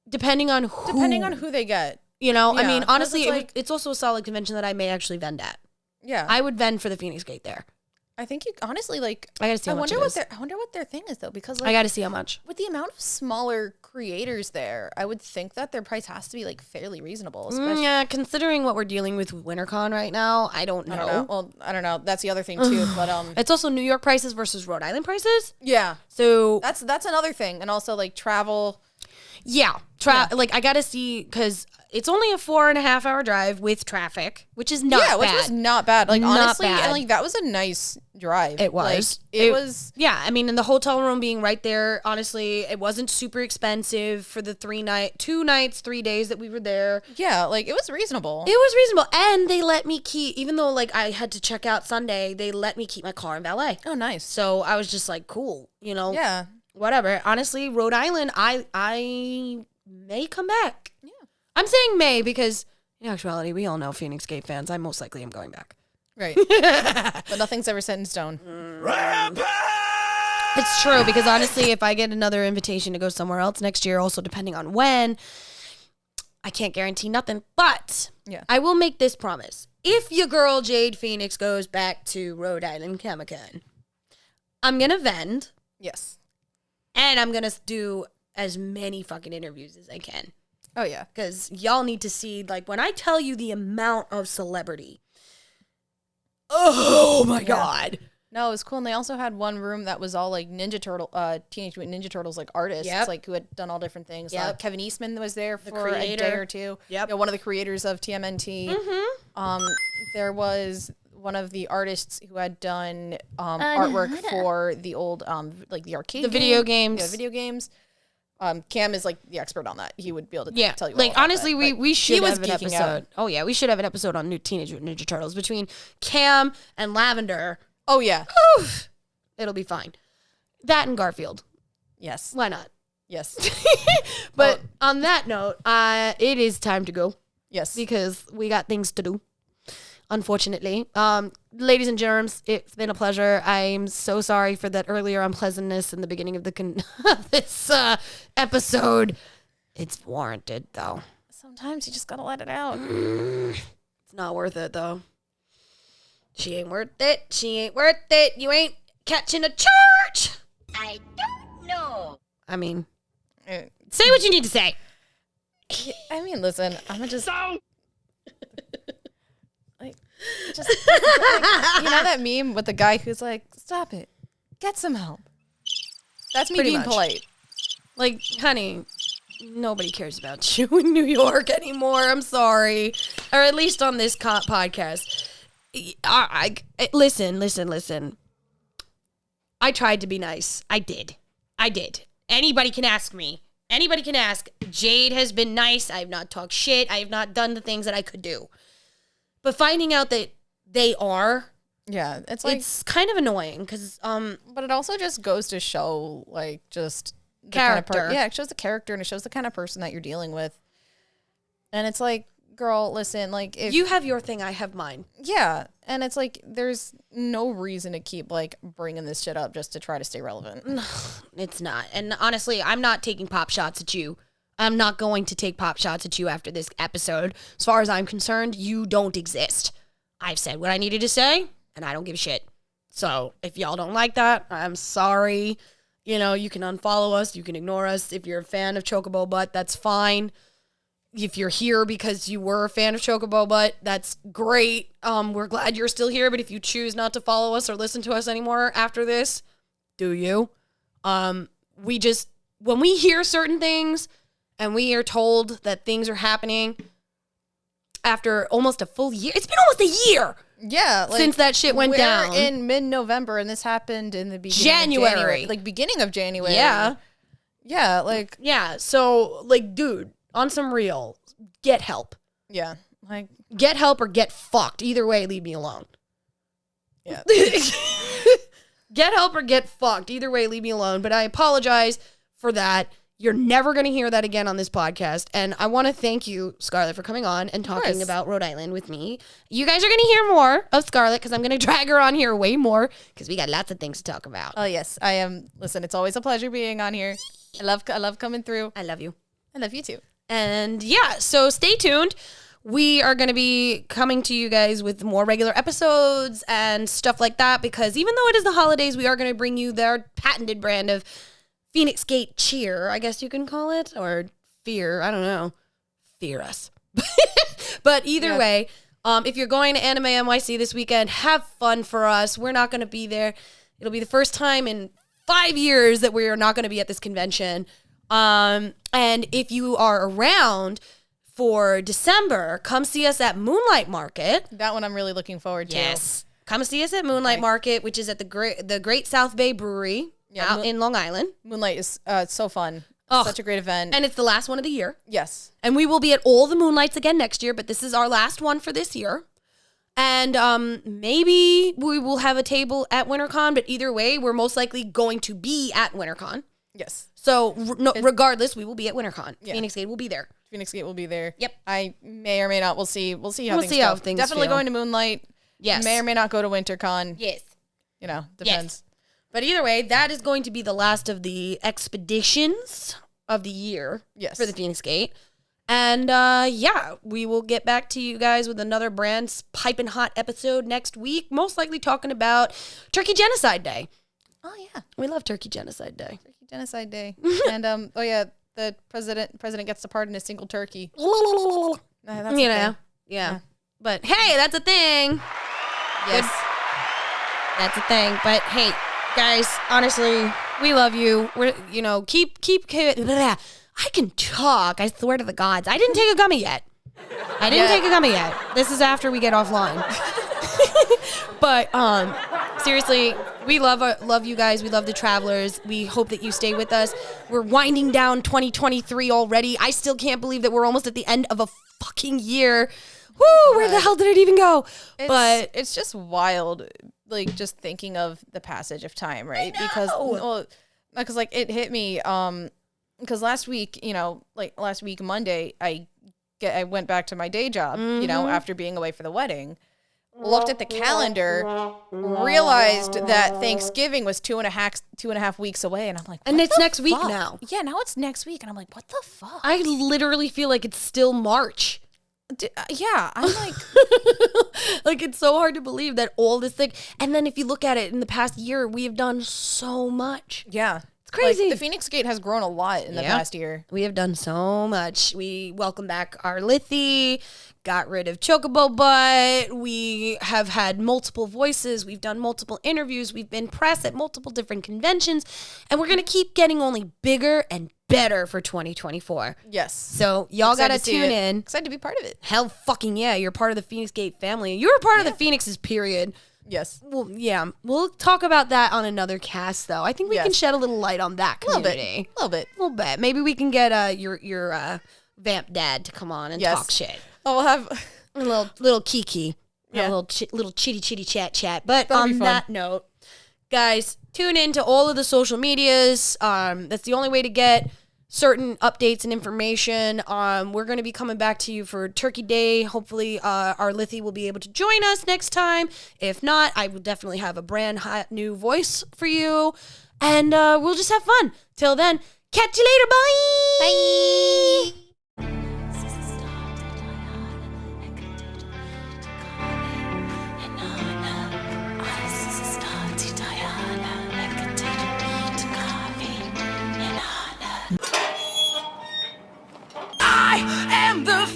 Depending on who they get. I Yeah, mean, 'cause honestly, it's it's also a solid convention that I may actually vend at. Yeah. I would vend for the Phoenix Gate there. I think you honestly like. I gotta see how much it is. I wonder what their thing is though, because I like gotta see how much. with the amount of smaller creators there, I would think that their price has to be like fairly reasonable. Especially, Yeah, considering what we're dealing with WinterCon right now, I don't know. I don't know. Well, I don't know. That's the other thing too. But It's also New York prices versus Rhode Island prices. yeah, So that's another thing, and also like travel. yeah, like I gotta see because it's only a 4.5 hour drive with traffic, which is not bad. which was not bad. Like Not honestly, bad. and like that was a nice drive. It was. Like, it was. Yeah, I mean, in the hotel room being right there, honestly, it wasn't super expensive for the 2 nights, 3 days that we were there. Yeah, like it was reasonable. It was reasonable, and they let me keep, even though like I had to check out Sunday, they let me keep my car in valet. Oh, nice. So I was just like, cool, Yeah. whatever. Honestly, Rhode Island, I may come back. Yeah, I'm saying may because in actuality, we all know Phoenix Gate fans. I most likely am going back. Right. But nothing's ever set in stone. It's true because honestly, if I get another invitation to go somewhere else next year, also depending on when, I can't guarantee nothing. But Yeah. I will make this promise: if your girl Jade Feinics goes back to Rhode Island Comic Con, I'm gonna vend Yes. and I'm gonna do as many fucking interviews as I can Oh yeah. because y'all need to see. Like when I tell you the amount of celebrity, oh my god. No, it was cool. And they also had one room that was all like Teenage Mutant Ninja Turtles, like artists, Yep. like who had done all different things. Yep. Kevin Eastman was there for a creator. day or two. Yep. One of the creators of TMNT. There was one of the artists who had done artwork for the old like the arcade, The video games. Yeah, video games. Cam is like the expert on that. He would be able to Yeah, tell you. like all about honestly, that. we But should he was have an geeking episode. out. Oh yeah, we should have an episode on new Teenage Mutant Ninja Turtles between Cam and Lavender. Oh yeah. Oof, it'll be fine. That and Garfield. Yes. Why not? Yes. But on that note, it is time to go Yes. because we got things to do. Unfortunately, ladies and germs, it's been a pleasure. I'm so sorry for that earlier unpleasantness in the beginning of this episode. It's warranted though. Sometimes you just gotta let it out. It's not worth it though. She ain't worth it. She ain't worth it. You ain't catching a charge. I don't know. I mean, Eh, say what you need to say. I mean, listen, I'm gonna just like, you know that meme with the guy who's like, "Stop it, get some help." That's me Pretty being much. polite. Like, honey, nobody cares about you in New York anymore. I'm sorry. Or at least on this podcast. Listen. I tried to be nice. I did. Anybody can ask me. Anybody can ask. Jade has been nice. I have not talked shit. I have not done the things that I could do. But finding out that they are, Yeah, it's like, it's kind of annoying because but it also just goes to show like just the Character. yeah, it shows the character and it shows the kind of person that you're dealing with. And it's like, girl, listen, like if You have your thing, I have mine. yeah, and it's like there's no reason to keep like bringing this shit up just to try to stay relevant. It's not. And honestly, I'm not taking pop shots at you. I'm not going to take pop shots at you after this episode. As far as I'm concerned, you don't exist. I've said what I needed to say, and I don't give a shit. So if y'all don't like that, I'm sorry. You know, you can unfollow us. You can ignore us. If you're a fan of Chocobo Butt, that's fine. If you're here because you were a fan of Chocobo Butt, that's great. We're glad you're still here. But if you choose not to follow us or listen to us anymore after this, do you? We just, when we hear certain things and we are told that things are happening after almost a full year, it's been almost a year. Yeah, like, since that shit went down. We're in mid-November, and this happened in the beginning January. of January. Like, beginning of January. Yeah. Yeah, like... Yeah, so, like, dude, on some real, get help. Yeah, like... Get help or get fucked. Either way, leave me alone. Yeah. Get help or get fucked. Either way, leave me alone. But I apologize for that. You're never going to hear that again on this podcast. And I want to thank you, Scarlett, for coming on and talking about Rhode Island with me. You guys are going to hear more of Scarlett because I'm going to drag her on here way more because we got lots of things to talk about. Oh, yes. I am. Listen, it's always a pleasure being on here. I love coming through. I love you. I love you too. And yeah, so stay tuned. We are going to be coming to you guys with more regular episodes and stuff like that because even though it is the holidays, we are going to bring you their patented brand of Feinics Gate cheer, I guess you can call it, or fear. I don't know. Fear us. But either way, if you're going to Anime NYC this weekend, have fun for us. We're not going to be there. It'll be the first time in 5 years that we are not going to be at this convention. And if you are around for December, come see us at Moonlight Market. That one I'm really looking forward to. Yes. Come see us at Moonlight Market, which is at the Great South Bay Brewery out in Long Island. Moonlight is so fun. Such a great event. And it's the last one of the year. Yes. And we will be at all the Moonlights again next year, but this is our last one for this year. And maybe we will have a table at WinterCon, but either way, we're most likely going to be at WinterCon. Yes. So regardless, we will be at WinterCon. Yeah. Feinics Gate will be there. Feinics Gate will be there. Yep. I may or may not. We'll see. We'll see how We'll things see go. how things Definitely feel. going to Moonlight. Yes. May or may not go to WinterCon. Yes. You know, depends. Yes. But either way, that is going to be the last of the expeditions of the year for the Feinics Gate. And yeah, we will get back to you guys with another brand piping hot episode next week, most likely talking about Turkey Genocide Day. Oh, yeah. We love Turkey Genocide Day. Turkey Genocide Day. And, oh, yeah, the president gets to pardon a single turkey. That's you a know, thing. yeah. But hey, that's a thing. Yes. That's a thing. But hey, guys, honestly, we love you. We're, keep. I can talk. I swear to the gods. I didn't take a gummy yet. This is after we get offline. But seriously, we love you guys. We love the travelers. We hope that you stay with us. We're winding down 2023 already. I still can't believe that we're almost at the end of a fucking year. Woo! Where the hell did it even go? But it's just wild, like just thinking of the passage of time, right? Because like it hit me. Because last week, Monday, I went back to my day job, after being away for the wedding. Looked at the calendar, realized that Thanksgiving was 2.5 weeks away, and I'm like, and it's next week now. Yeah, now it's next week, and I'm like, what the fuck? I literally feel like it's still March. Yeah, I'm like, like it's so hard to believe that all this thing. And then if you look at it in the past year, we have done so much. Yeah. Crazy. Like, the Feinics Gate has grown a lot in the past year. We have done so much. We welcome back our Lithy, got rid of Chocobo Butt. We have had multiple voices. We've done multiple interviews. We've been press at multiple different conventions. And we're going to keep getting only bigger and better for 2024. Yes. So y'all got to tune in. Excited to be part of it. Hell fucking yeah. You're part of the Feinics Gate family. You're a part of the Phoenixes, period. Yes. Well, yeah. We'll talk about that on another cast, though. I think we can shed a little light on that community. A little bit. Maybe we can get your vamp dad to come on and talk shit. Oh, we'll have a little kiki. A little chitty chat. But on that note, guys, tune in to all of the social medias. That's the only way to get certain updates and information. We're going to be coming back to you for Turkey Day. Hopefully, our Lithy will be able to join us next time. If not, I will definitely have a brand hot new voice for you. And we'll just have fun. Till then, catch you later. Bye. Bye. I am the